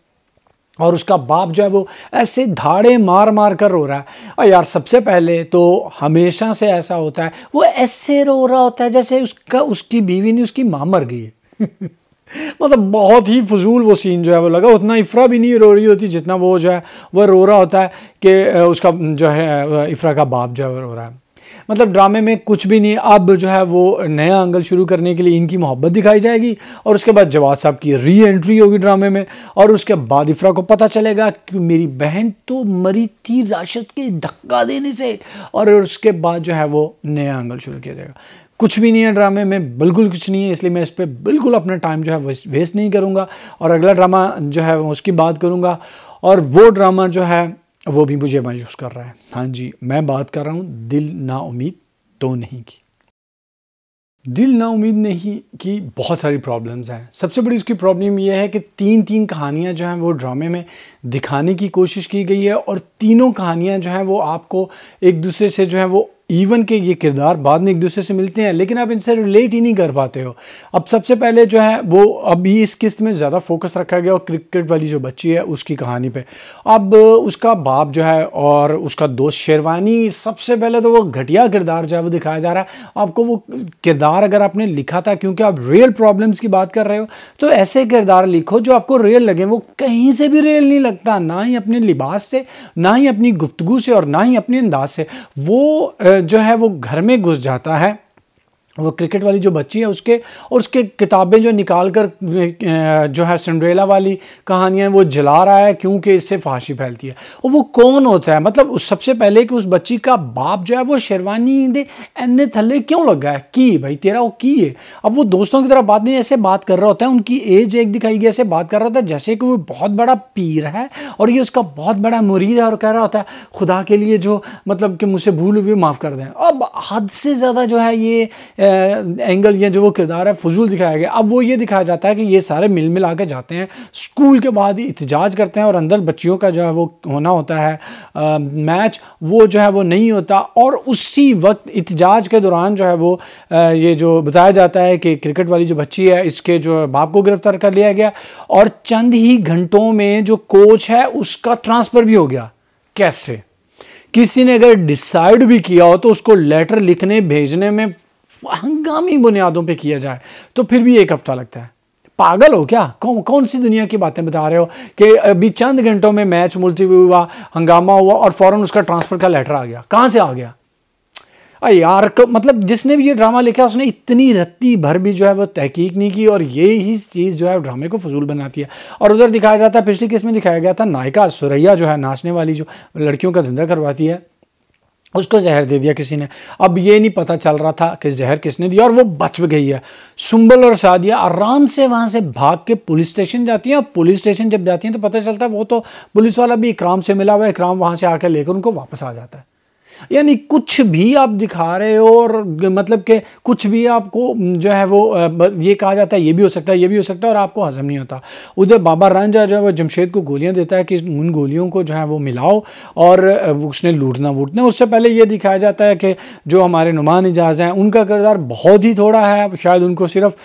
और उसका बाप जो है वो ऐसे धाड़े मार मार कर रो रहा है। और यार सबसे पहले तो हमेशा से ऐसा होता है, वो ऐसे रो रहा होता है जैसे उसकी बीवी नहीं उसकी माँ मर गई है मतलब बहुत ही फजूल वो सीन जो है वो लगा। उतना इफ़रा भी नहीं रो रही होती जितना वो जो है वो रो रहा होता है कि उसका जो है इफ़रा का बाप जो है वो रो रहा है। मतलब ड्रामे में कुछ भी नहीं। अब जो है वो नया एंगल शुरू करने के लिए इनकी मोहब्बत दिखाई जाएगी और उसके बाद जवाद साहब की री एंट्री होगी ड्रामे में और उसके बाद इफ़रा को पता चलेगा कि मेरी बहन तो मरी थी राशिद के धक्का देने से, और उसके बाद जो है वो नया एंगल शुरू किया जाएगा। कुछ भी नहीं है ड्रामे में, बिल्कुल कुछ नहीं है, इसलिए मैं इस पर बिल्कुल अपना टाइम जो है वेस्ट नहीं करूँगा और अगला ड्रामा जो है उसकी बात करूँगा। और वो ड्रामा जो है वो भी मुझे मायूस कर रहा है। हाँ जी, मैं बात कर रहा हूँ दिल ना उम्मीद तो नहीं की। दिल ना उम्मीद नहीं की बहुत सारी प्रॉब्लम्स हैं। सबसे बड़ी उसकी प्रॉब्लम ये है कि तीन कहानियाँ जो हैं वो ड्रामे में दिखाने की कोशिश की गई है और तीनों कहानियाँ जो हैं वो आपको एक दूसरे से जो है वो इवन के ये किरदार बाद में एक दूसरे से मिलते हैं लेकिन आप इनसे रिलेट ही नहीं कर पाते हो। अब सबसे पहले जो है वो अभी इस किस्त में ज़्यादा फोकस रखा गया और क्रिकेट वाली जो बच्ची है उसकी कहानी पे। अब उसका बाप जो है और उसका दोस्त शेरवानी, सबसे पहले तो वो घटिया किरदार जो है वो दिखाया जा रहा है। आपको वो किरदार अगर आपने लिखा था, क्योंकि आप रियल प्रॉब्लम्स की बात कर रहे हो, तो ऐसे किरदार लिखो जो आपको रियल लगे। वो कहीं से भी रियल नहीं लगता, ना ही अपने लिबास से, ना ही अपनी गुफ्तगू से और ना ही अपने अंदाज से। वो जो है वो घर में घुस जाता है, वो क्रिकेट वाली जो बच्ची है उसके, और उसके किताबें जो निकाल कर जो है सिंड्रेला वाली कहानियाँ वो जला रहा है क्योंकि इससे फांसी फैलती है। और वो कौन होता है, मतलब उस सबसे पहले कि उस बच्ची का बाप जो है वो शेरवानी दे एने थले क्यों लगा है कि भाई तेरा वो की है। अब वो दोस्तों की तरह बात नहीं, ऐसे बात कर रहा होता है, उनकी एज एक दिखाई गई, ऐसे बात कर रहा होता है जैसे कि वो बहुत बड़ा पीर है और ये उसका बहुत बड़ा मुरीद है और कह रहा होता है खुदा के लिए जो मतलब कि मुझसे भूल हुई माफ़ कर दें। अब हद से ज़्यादा जो है ये एंगल या जो वो किरदार है फजूल दिखाया गया। अब वो ये दिखाया जाता है कि ये सारे मिल मिला के जाते हैं स्कूल के बाद एहतजाज करते हैं और अंदर बच्चियों का जो है वो होना होता है मैच, वो जो है वो नहीं होता। और उसी वक्त एहतजाज के दौरान जो है वो ये जो बताया जाता है कि क्रिकेट वाली जो बच्ची है इसके जो बाप को गिरफ्तार कर लिया गया और चंद ही घंटों में जो कोच है उसका ट्रांसफ़र भी हो गया। कैसे? किसी ने अगर डिसाइड भी किया हो तो उसको लेटर लिखने भेजने में हंगामी बुनियादों पे किया जाए तो फिर भी एक हफ्ता लगता है। पागल हो क्या? कौन सी दुनिया की बातें बता रहे हो कि अभी चंद घंटों में मैच मुलतवी हुआ, हंगामा हुआ और फौरन उसका ट्रांसफर का लेटर आ गया? कहाँ से आ गया? यार मतलब जिसने भी ये ड्रामा लिखा उसने इतनी रत्ती भर भी जो है वो तहकीक नहीं की, और ये ही चीज़ जो है ड्रामे को फजूल बनाती है। और उधर दिखाया जाता है, पिछली किस में दिखाया गया था, नायिका सुरैया जो है नाचने वाली, जो लड़कियों का धंधा करवाती है, उसको जहर दे दिया किसी ने। अब ये नहीं पता चल रहा था कि जहर किसने दिया, और वो बच गई है। सुंबल और सादिया आराम से वहाँ से भाग के पुलिस स्टेशन जाती हैं। और पुलिस स्टेशन जब जाती हैं तो पता चलता है वो तो पुलिस वाला भी इकराम से मिला हुआ है, इकराम वहाँ से आकर लेकर उनको वापस आ जाता है। यानी कुछ भी आप दिखा रहे हो, और मतलब कि कुछ भी आपको जो है वो ये कहा जाता है ये भी हो सकता है, ये भी हो सकता है, और आपको हजम नहीं होता। उधर बाबा रांझा जो है वो जमशेद को गोलियां देता है कि उन गोलियों को जो है वो मिलाओ, और उसने लूटना वूटना। उससे पहले ये दिखाया जाता है कि जो हमारे नुमान इजाज़ हैं उनका किरदार बहुत ही थोड़ा है। शायद उनको सिर्फ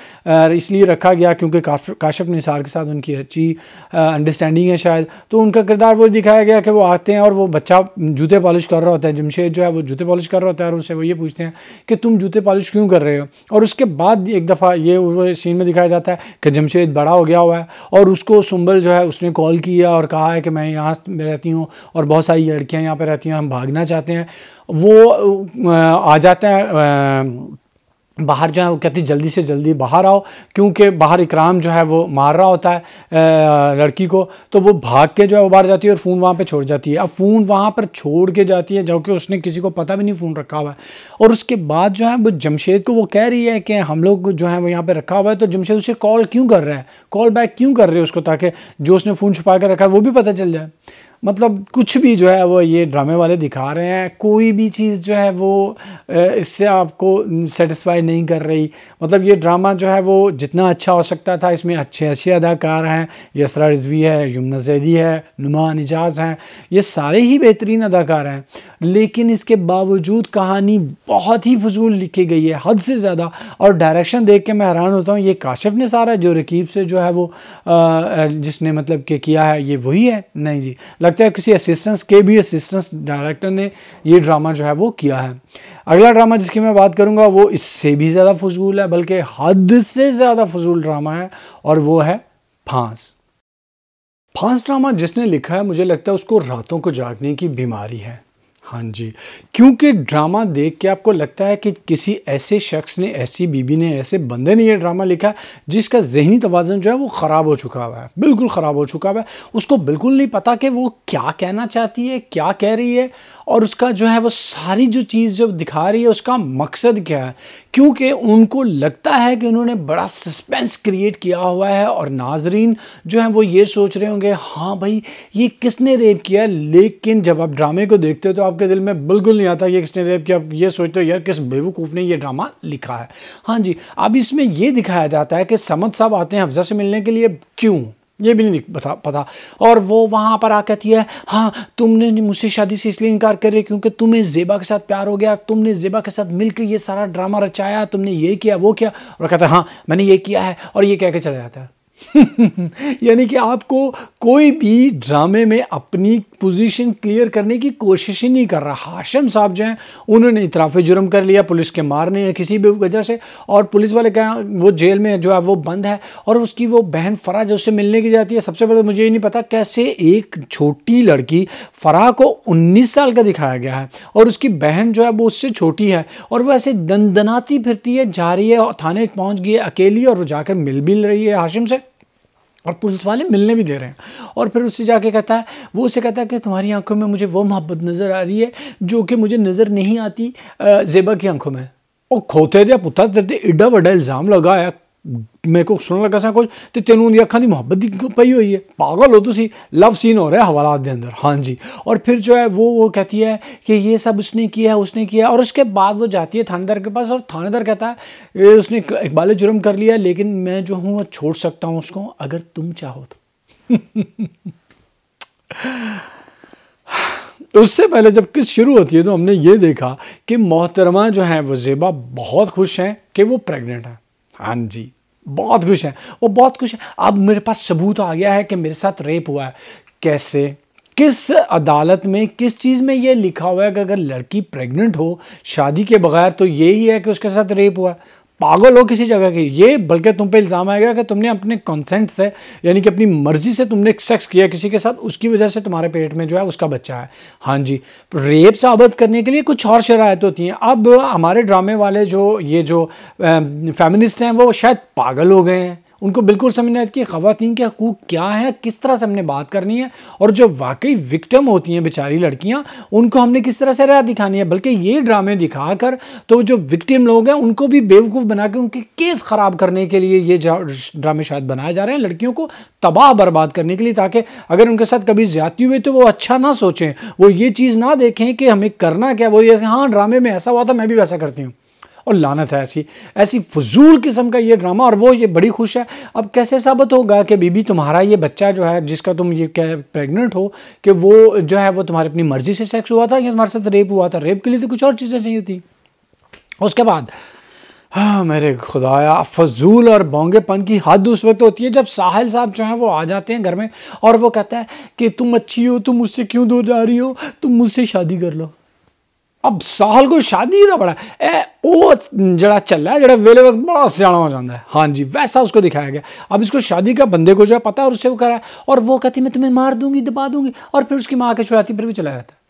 इसलिए रखा गया क्योंकि काशिफ निसार के साथ उनकी अच्छी अंडरस्टैंडिंग है शायद, तो उनका किरदार वो दिखाया गया कि वो आते हैं और वो बच्चा जूते पॉलिश कर रहा होता है, जमशेद जो है वो जूते पॉलिश कर रहा होता है, और उससे वो ये पूछते हैं कि तुम जूते पॉलिश क्यों कर रहे हो। और उसके बाद एक दफ़ा ये सीन में दिखाया जाता है कि जमशेद बड़ा हो गया हुआ है, और उसको सुंबल जो है उसने कॉल किया और कहा है कि मैं यहाँ रहती हूँ और बहुत सारी लड़कियाँ यहाँ पे रहती हैं, हम भागना चाहते हैं। वो आ जाता है बाहर, जो है वो कहती जल्दी से जल्दी बाहर आओ, क्योंकि बाहर इकराम जो है वो मार रहा होता है लड़की को। तो वो भाग के जो है वो बाहर जाती है और फ़ोन वहाँ पे छोड़ जाती है। अब फ़ोन वहाँ पर छोड़ के जाती है, जो कि उसने किसी को पता भी नहीं फ़ोन रखा हुआ है। और उसके बाद जो है वो जमशेद को वो कह रही है कि हम लोग जो है वो यहाँ पे रखा हुआ है। तो जमशेद उसे कॉल क्यों कर रहा है, कॉल बैक क्यों कर रहे हैं उसको, ताकि जो उसने फ़ोन छुपा कर रखा है वो भी पता चल जाए। मतलब कुछ भी जो है वो ये ड्रामे वाले दिखा रहे हैं, कोई भी चीज़ जो है वो इससे आपको सेटिस्फाई नहीं कर रही। मतलब ये ड्रामा जो है वो जितना अच्छा हो सकता था, इसमें अच्छे अच्छे अदाकार हैं, यसरा रिजवी है, यमुना जैदी है, नुमान इजाज़ हैं, ये सारे ही बेहतरीन अदाकार हैं। लेकिन इसके बावजूद कहानी बहुत ही फजूल लिखी गई है, हद से ज़्यादा। और डायरेक्शन देख के मैं हैरान होता हूँ, ये काशिफ ने सारा जो रकीब से जो है वो जिसने मतलब कि किया है ये वही है? नहीं जी, लगता है किसी असिस्टेंस के भी असिस्टेंस डायरेक्टर ने ये ड्रामा जो है वो किया है। अगला ड्रामा जिसकी मैं बात करूंगा वो इससे भी ज़्यादा फजूल है, बल्कि हद से ज़्यादा फजूल ड्रामा है, और वो है फांस। फांस ड्रामा जिसने लिखा है मुझे लगता है उसको रातों को जागने की बीमारी है। हाँ जी, क्योंकि ड्रामा देख के आपको लगता है कि किसी ऐसे शख्स ने, ऐसी बीबी ने, ऐसे बंदे ने ये ड्रामा लिखा जिसका ज़हनी तवाज़ुन जो है वो ख़राब हो चुका हुआ है, बिल्कुल ख़राब हो चुका हुआ है। उसको बिल्कुल नहीं पता कि वो क्या कहना चाहती है, क्या कह रही है, और उसका जो है वो सारी जो चीज़ जो दिखा रही है उसका मकसद क्या है। क्योंकि उनको लगता है कि उन्होंने बड़ा सस्पेंस क्रिएट किया हुआ है, और नाजरीन जो है वो ये सोच रहे होंगे हाँ भाई ये किसने रेप किया। लेकिन जब आप ड्रामे को देखते हो तो आपके दिल में बिल्कुल नहीं आता ये किसने रेप किया। आप ये सोचते हो यार किस बेवकूफ़ ने ये ड्रामा लिखा है। हाँ जी, अब इसमें ये दिखाया जाता है कि समद साहब आते हैं हफ्जा से मिलने के लिए, क्यों ये भी नहीं पता। और वो वहाँ पर आ कहती है हाँ तुमने मुझसे शादी से इसलिए इनकार कर रहे क्योंकि तुम्हें ज़ेबा के साथ प्यार हो गया, तुमने ज़ेबा के साथ मिलकर ये सारा ड्रामा रचाया, तुमने ये किया वो किया। और कहता है हाँ मैंने ये किया है, और ये कह के चला जाता है। यानी कि आपको कोई भी ड्रामे में अपनी पोजीशन क्लियर करने की कोशिश ही नहीं कर रहा। हाशिम साहब जो हैं उन्होंने इतराफ़े जुर्म कर लिया पुलिस के मारने या किसी भी वजह से, और पुलिस वाले क्या वो जेल में जो है वो बंद है, और उसकी वो बहन फ़राह जो उससे मिलने की जाती है। सबसे पहले मुझे ये नहीं पता कैसे एक छोटी लड़की फ़राह को 19 साल का दिखाया गया है, और उसकी बहन जो है वो उससे छोटी है, और वो ऐसे दनदनाती फिरती है, जा रही है थाने पहुँच गई है अकेली, और वो जाकर मिल रही है हाशिम से, और पुलिस वाले मिलने भी दे रहे हैं। और फिर उससे जाके कहता है, वो उसे कहता है कि तुम्हारी आंखों में मुझे वो मोहब्बत नज़र आ रही है जो कि मुझे नज़र नहीं आती ज़ेबा की आंखों में। और खोते दिया पुत्ता तेरे एडा वड्डा इल्ज़ाम लगाया, मेरे को सुन लगा सा कुछ तो तेनों दी अखां दी मोहब्बत दी पई हुई है, पागल हो तुसी। लव सीन हो रहा है हवालात के अंदर। हाँ जी, और फिर जो है वो कहती है कि ये सब उसने किया और उसके बाद वो जाती है थानेदार के पास, और थानेदार कहता है ये उसने इकबाल जुर्म कर लिया, लेकिन मैं जो हूँ छोड़ सकता हूँ उसको अगर तुम चाहो तो। उससे पहले जब किस शुरू होती है तो हमने ये देखा कि मोहतरमा जो है वो ज़ेबा बहुत खुश हैं कि वो प्रेग्नेंट है। हाँ जी, बहुत खुश है, वो बहुत खुश है। अब मेरे पास सबूत आ गया है कि मेरे साथ रेप हुआ है। कैसे, किस अदालत में, किस चीज़ में ये लिखा हुआ है कि अगर लड़की प्रेग्नेंट हो शादी के बगैर तो यही है कि उसके साथ रेप हुआ है? पागल हो किसी जगह की, ये बल्कि तुम पे इल्ज़ाम आएगा कि तुमने अपने कंसेंट से, यानी कि अपनी मर्जी से तुमने सेक्स किया किसी के साथ, उसकी वजह से तुम्हारे पेट में जो है उसका बच्चा है। हाँ जी, रेप साबित करने के लिए कुछ और शराइत होती हैं। अब हमारे ड्रामे वाले जो फेमिनिस्ट हैं वो शायद पागल हो गए हैं, उनको बिल्कुल समझ नहीं आती कि ख़वातीन के हकूक़ क्या है, किस तरह से हमने बात करनी है, और जो वाकई विक्टिम होती हैं बेचारी लड़कियां, उनको हमने किस तरह से राह दिखानी है। बल्कि ये ड्रामे दिखाकर तो जो विक्टिम लोग हैं उनको भी बेवकूफ़ बना के उनके केस ख़राब करने के लिए ये ड्रामे शायद बनाए जा रहे हैं, लड़कियों को तबाह बर्बाद करने के लिए, ताकि अगर उनके साथ कभी ज़्यादती हुई तो वो अच्छा ना सोचें, वो ये चीज़ ना देखें कि हमें करना क्या, वो ये हाँ ड्रामे में ऐसा हुआ था मैं भी वैसा करती हूँ। और लानत है ऐसी फजूल किस्म का ये ड्रामा, और वो ये बड़ी खुश है। अब कैसे साबित होगा कि बीबी तुम्हारा ये बच्चा जो है जिसका तुम ये क्या प्रेग्नेंट हो, कि वो जो है वो तुम्हारी अपनी मर्जी से सेक्स हुआ था या तुम्हारे साथ रेप हुआ था? रेप के लिए तो कुछ और चीज़ें चाहिए थी। उसके बाद हाँ मेरे खुदाया, फजूल और बोंगेपन की हद उस वक्त होती है जब साहिल साहब जो हैं वो आ जाते हैं घर में और वो कहता है कि तुम अच्छी हो, तुम मुझसे क्यों दूर जा रही हो, तुम मुझसे शादी कर लो। अब साहल को शादी का बड़ा वो जड़ा चल रहा है, जड़ा वेले वक्त बड़ा सियाना हो जाता है। हाँ जी, वैसा उसको दिखाया गया। अब इसको शादी का बंदे को जो है पता है और उससे वो करा है, और वो कहती मैं तुम्हें मार दूंगी, दबा दूंगी, और फिर उसकी माँ के छुड़ाती फिर भी चला जाता है।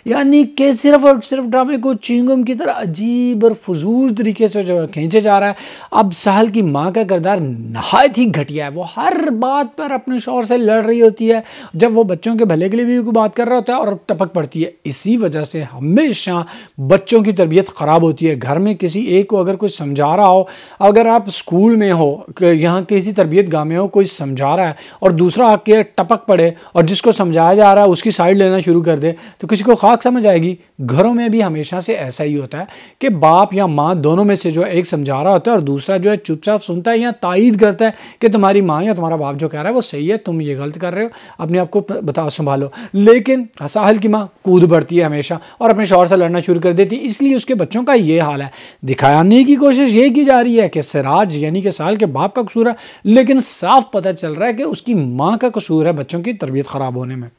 यानी कि सिर्फ और सिर्फ ड्रामे को चिंगम की तरह अजीब और फजूल तरीके से जो है खींचे जा रहा है। अब साहल की माँ का किरदार नहायत ही घटिया है, वो हर बात पर अपने शौहर से लड़ रही होती है, जब वो बच्चों के भले के लिए भी कोई बात कर रहा होता है और टपक पड़ती है। इसी वजह से हमेशा बच्चों की तरबियत ख़राब होती है। घर में किसी एक को अगर कोई समझा रहा हो, अगर आप स्कूल में हो, यहाँ किसी तरबियत गाह में हो, कोई समझा रहा है और दूसरा आके टपक पड़े और जिसको समझाया जा रहा है उसकी साइड लेना शुरू कर दे तो किसी को खाक समझ आएगी। घरों में भी हमेशा से ऐसा ही होता है कि बाप या माँ दोनों में से जो है एक समझा रहा होता है और दूसरा जो है चुपचाप सुनता है या तायीद करता है कि तुम्हारी माँ या तुम्हारा बाप जो कह रहा है वो सही है, तुम ये गलत कर रहे हो, अपने आप को बताओ, संभालो। लेकिन साहिल की माँ कूद पड़ती है हमेशा और अपने शौहर से लड़ना शुरू कर देती है। इसलिए उसके बच्चों का ये हाल है। दिखाने की कोशिश ये की जा रही है कि सिराज यानी कि साहिल के बाप का कसूर है, लेकिन साफ पता चल रहा है कि उसकी माँ का कसूर है बच्चों की तरबियत ख़राब होने में।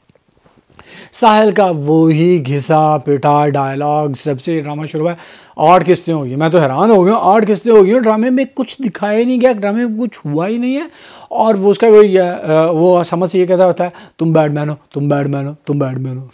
साहिल का वो ही घिसा पिटा डायलॉग सबसे ड्रामा शुरू हुआ है। 8 किस्तें होगी, मैं तो हैरान हो गया, 8 किस्तें होगी ड्रामे में, कुछ दिखाया ही नहीं गया, ड्रामे में कुछ हुआ ही नहीं है। और वो उसका वो समझ से ये कहता होता है तुम बैडमैन हो, तुम बैडमैन हो, तुम बैडमैन हो।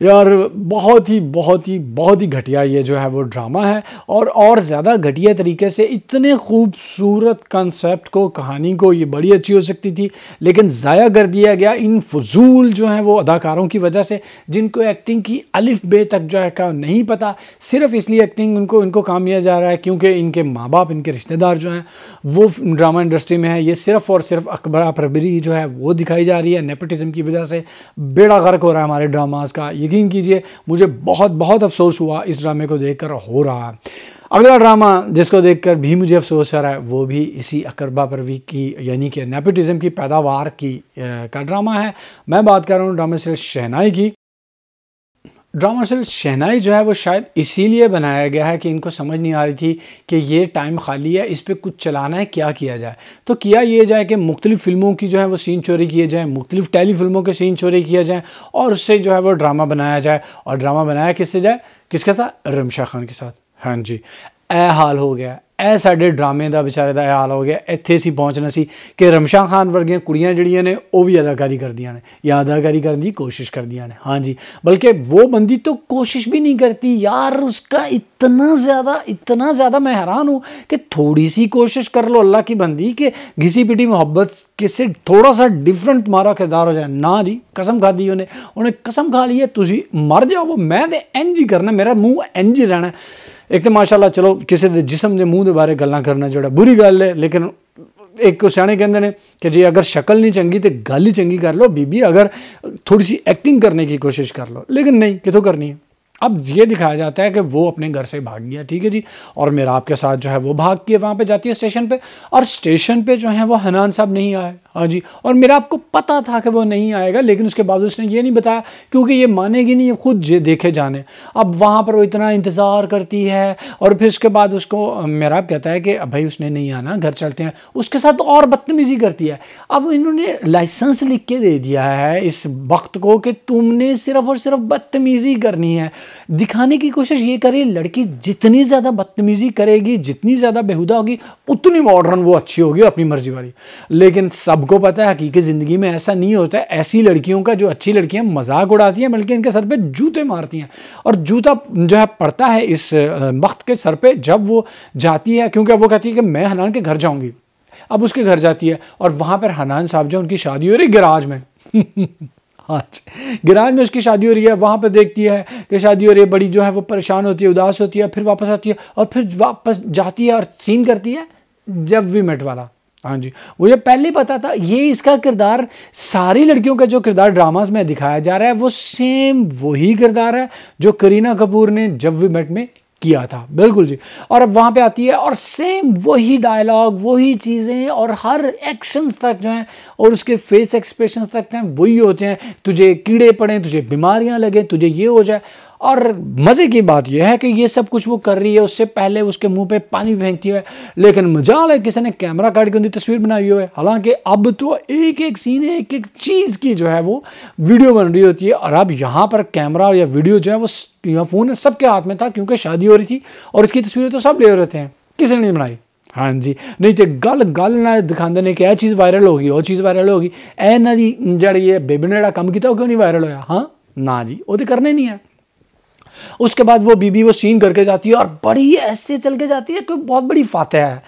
यार बहुत ही घटिया ये जो है वो ड्रामा है, और ज़्यादा घटिया तरीके से इतने खूबसूरत कंसेप्ट को, कहानी को, ये बड़ी अच्छी हो सकती थी लेकिन ज़ाया कर दिया गया इन फजूल जो हैं वो अदाकारों की वजह से, जिनको एक्टिंग की अलिफ बे तक जो है का नहीं पता। सिर्फ इसलिए एक्टिंग इनको काम दिया जा रहा है क्योंकि इनके माँ बाप, इनके रिश्तेदार जो हैं वो ड्रामा इंडस्ट्री में है। ये सिर्फ और सिर्फ अकबरा परबरी जो है वो दिखाई जा रही है। नेपोटिज्म की वजह से बेड़ा गर्क हो रहा है हमारे ड्रामास का। यकीन कीजिए मुझे बहुत अफसोस हुआ इस ड्रामे को देखकर, हो रहा है। अगला ड्रामा जिसको देखकर भी मुझे अफसोस हो रहा है वो भी इसी अकबरा परवी की यानी कि नेपोटिज्म की पैदावार का ड्रामा है। मैं बात कर रहा हूँ ड्रामा सीरियल शहनाई की। ड्रामा सीरियल शहनाई जो है वो शायद इसीलिए बनाया गया है कि इनको समझ नहीं आ रही थी कि ये टाइम खाली है, इस पर कुछ चलाना है, क्या किया जाए। तो किया ये जाए कि मुख्तलिफ़ फिल्मों की जो है वो सीन चोरी किए जाएँ, मुख्तलिफ़ टेली फिल्मों के सीन चोरी किए जाएँ और उससे जो है वो ड्रामा बनाया जाए। और ड्रामा बनाया किससे जाए, किसके साथ? रमशा खान के साथ। हाँ जी, ए हाल हो गया, ए साडे ड्रामे का बेचारे का हाल हो गया। इत्थे सी पहुँचना सी कि रमशा खान वर्गियां कुड़ियां जिहड़ियां ने वो भी अदाकारी करदियां ने या अदाकारी करने की कोशिश करदियां ने। हाँ जी, बल्कि वो बंदी तो कोशिश भी नहीं करती यार, उसका इतना ज़्यादा मैं हैरान हूँ कि थोड़ी सी कोशिश कर लो अल्लाह की बंदी कि घिसी पिटी मोहब्बत से थोड़ा सा डिफरेंट तुम्हारा किरदार हो जाए ना। जी कसम खा दी उन्हें कसम खा ली है तुसी मर जाओ, मैं तो इंज ही करना, मेरा मुँह इंज ही रहना। एक तो माशाल्लाह चलो किसी के जिसम के मूँह के बारे गल्लां करना जो बुरी गल है, लेकिन एक सियाने कहते हैं कि जी अगर शक्ल नहीं चंगी तो गल ही चंगी कर लो बीबी, अगर थोड़ी सी एक्टिंग करने की कोशिश कर लो। लेकिन नहीं, कितों करनी है। अब ये दिखाया जाता है कि वो अपने घर से भाग गया, ठीक है जी, और मेरा आपके साथ जो है वो भाग के वहाँ पे जाती है स्टेशन पे, और स्टेशन पे जो है वो हनान साहब नहीं आए। हाँ जी, और मेरा आपको पता था कि वो नहीं आएगा, लेकिन उसके बावजूद उसने ये नहीं बताया क्योंकि ये मानेगी नहीं, ये खुद देखे जाने। अब वहाँ पर वो इतना इंतज़ार करती है और फिर उसके बाद उसको मेरा आप कहता है कि भाई उसने नहीं आना, घर चलते हैं, उसके साथ और बदतमीज़ी करती है। अब इन्होंने लाइसेंस लिख के दे दिया है इस वक्त को कि तुमने सिर्फ और सिर्फ बदतमीज़ी करनी है, दिखाने की कोशिश ये करे लड़की जितनी ज़्यादा बदतमीजी करेगी, जितनी ज़्यादा बेहुदा होगी, उतनी मॉडर्न वो अच्छी होगी अपनी मर्जी वाली। लेकिन सबको पता है हकीकी ज़िंदगी में ऐसा नहीं होता है। ऐसी लड़कियों का, जो अच्छी लड़कियां मजाक उड़ाती हैं, बल्कि इनके सर पे जूते मारती हैं। और जूता जो है पड़ता है इस वक्त के सर पे जब वो जाती है, क्योंकि वो कहती है कि मैं हनान के घर जाऊँगी। अब उसके घर जाती है और वहाँ पर हनान साहब जो उनकी शादी हो रही गैराज में हाँ, गैराज में उसकी शादी हो रही है। वहाँ पे देखती है कि शादी हो रही है, बड़ी जो है वो परेशान होती है, उदास होती है, फिर वापस आती है और फिर वापस जाती है और सीन करती है जब वी मेट वाला। हाँ जी, मुझे पहले पता था ये इसका किरदार, सारी लड़कियों का जो किरदार ड्रामास में दिखाया जा रहा है वो सेम वही किरदार है जो करीना कपूर ने जब वी मेट में किया था। बिल्कुल जी। और अब वहाँ पे आती है और सेम वही डायलॉग, वही चीज़ें और हर एक्शंस तक जो हैं और उसके फेस एक्सप्रेशंस तक हैं वही होते हैं। तुझे कीड़े पड़े, तुझे बीमारियाँ लगे, तुझे ये हो जाए। और मज़े की बात यह है कि ये सब कुछ वो कर रही है, उससे पहले उसके मुंह पे पानी फेंकती है, लेकिन मजाल है किसी ने कैमरा काट के उनकी तस्वीर बनाई हुई है। हालांकि अब तो एक एक सीन, एक एक चीज़ की जो है वो वीडियो बन रही होती है। और अब यहाँ पर कैमरा या वीडियो जो है वो फ़ोन सबके हाथ में था, क्योंकि शादी हो रही थी और इसकी तस्वीरें तो सब ले रहे थे, किसी ने नहीं बनाई। हाँ जी, नहीं तो गल गल ना दिखा देने कि यह चीज़ वायरल होगी, वो चीज़ वायरल होगी, ए ना जी जड़ी ये बेबी ने कम किया क्यों नहीं वायरल होया। हाँ ना जी, वो तो करने नहीं है। उसके बाद वो बीबी वो सीन करके जाती है और बड़ी ऐसे चल के जाती है कि बहुत बड़ी फातेहा है।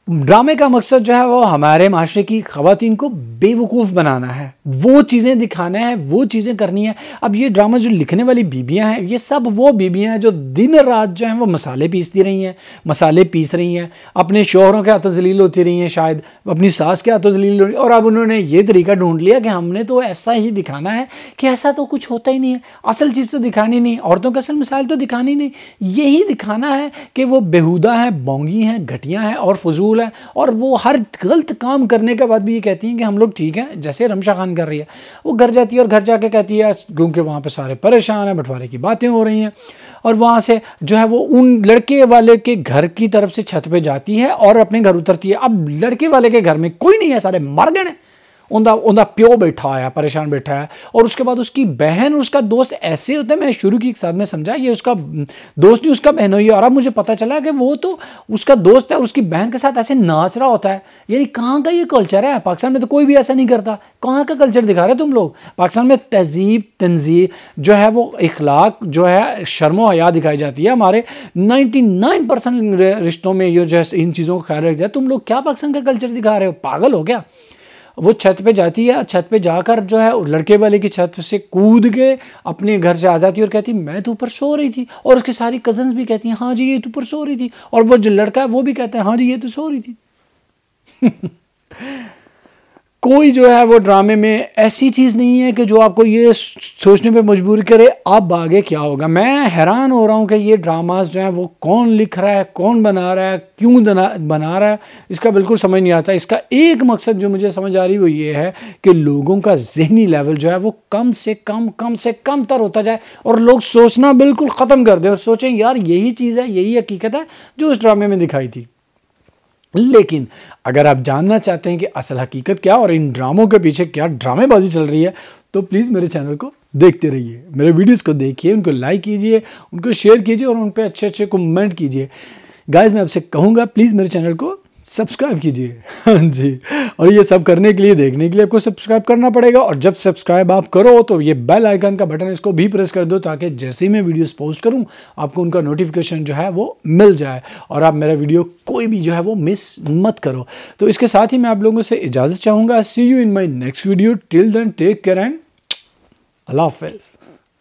ड्रामे का मकसद जो है वो हमारे माशरे की ख़वातीन को बेवकूफ़ बनाना है, वो चीज़ें दिखाना है, वो चीज़ें करनी है। अब ये ड्रामा जो लिखने वाली बीबियां हैं, ये सब वो बीबियां हैं जो दिन रात जो हैं वो मसाले पीसती रही हैं, मसाले पीस रही हैं, अपने शौहरों के हाथों जलील होती रही हैं, शायद अपनी सास के हाथों जलील हो रही। और अब उन्होंने ये तरीका ढूंढ लिया कि हमने तो ऐसा ही दिखाना है कि ऐसा तो कुछ होता ही नहीं है, असल चीज़ तो दिखानी नहीं, औरतों का असल मिसाल तो दिखानी नहीं, यही दिखाना है कि वो बेहुदा हैं, बोंगी हैं, घटिया हैं और फजूल। और वो हर गलत काम करने के बाद भी ये कहती हैं कि हम लोग ठीक हैं, जैसे रमशा खान कर रही है। वो घर जाती है और घर जाके कहती है, क्योंकि वहाँ पे सारे परेशान हैं, बंटवारे की बातें हो रही हैं, और वहाँ से जो है वो उन लड़के वाले के घर की तरफ से छत पे जाती है और अपने घर उतरती है। अब लड़के वाले के घर में कोई नहीं है, सारे मर गए। उनका प्यो बैठा है, परेशान बैठा है। और उसके बाद उसकी बहन और उसका दोस्त ऐसे होते हैं, मैं शुरू की साथ में समझा ये उसका दोस्त नहीं, उसका बहन हुई है। और अब मुझे पता चला कि वो तो उसका दोस्त है और उसकी बहन के साथ ऐसे नाच रहा होता है। यानी कहाँ का ये कल्चर है? पाकिस्तान में तो कोई भी ऐसा नहीं करता। कहाँ का कल्चर दिखा रहे तुम लोग? पाकिस्तान में तहजीब, तंजीब जो है वो इखलाक जो है, शर्म व हया दिखाई जाती है। हमारे 99% रिश्तों में ये जो है इन चीज़ों का ख्याल रख जाए। तुम लोग क्या पाकिस्तान का कल्चर दिखा रहे हो? पागल हो क्या? वो छत पे जाती है, छत पे जाकर जो है लड़के वाले की छत से कूद के अपने घर से आ जाती है और कहती मैं तो ऊपर सो रही थी। और उसकी सारी कजन्स भी कहती हैं हाँ जी ये तो ऊपर सो रही थी। और वो जो लड़का है वो भी कहता है हाँ जी ये तो सो रही थी। कोई जो है वो ड्रामे में ऐसी चीज़ नहीं है कि जो आपको ये सोचने पे मजबूर करे अब आगे क्या होगा। मैं हैरान हो रहा हूँ कि ये ड्रामास जो हैं वो कौन लिख रहा है, कौन बना रहा है, क्यों बना रहा है, इसका बिल्कुल समझ नहीं आता। इसका एक मकसद जो मुझे समझ आ रही वो ये है कि लोगों का जहनी लेवल जो है वो कम से कम तर होता जाए और लोग सोचना बिल्कुल ख़त्म कर दें और सोचें यार यही चीज़ है, यही हकीकत है जो उस ड्रामे में दिखाई थी। लेकिन अगर आप जानना चाहते हैं कि असल हकीकत क्या और इन ड्रामों के पीछे क्या ड्रामेबाजी चल रही है, तो प्लीज़ मेरे चैनल को देखते रहिए, मेरे वीडियोस को देखिए, उनको लाइक कीजिए, उनको शेयर कीजिए और उन पे अच्छे कमेंट कीजिए। गाइस मैं आपसे कहूँगा प्लीज़ मेरे चैनल को सब्सक्राइब कीजिए। हाँ जी, और ये सब करने के लिए, देखने के लिए आपको सब्सक्राइब करना पड़ेगा। और जब सब्सक्राइब आप करो तो ये बेल आइकन का बटन इसको भी प्रेस कर दो ताकि जैसे ही मैं वीडियोस पोस्ट करूं आपको उनका नोटिफिकेशन जो है वो मिल जाए और आप मेरा वीडियो कोई भी जो है वो मिस मत करो। तो इसके साथ ही मैं आप लोगों से इजाज़त चाहूँगा। See you in my next video. Till then take care and अल्लाह हाफ़िज़।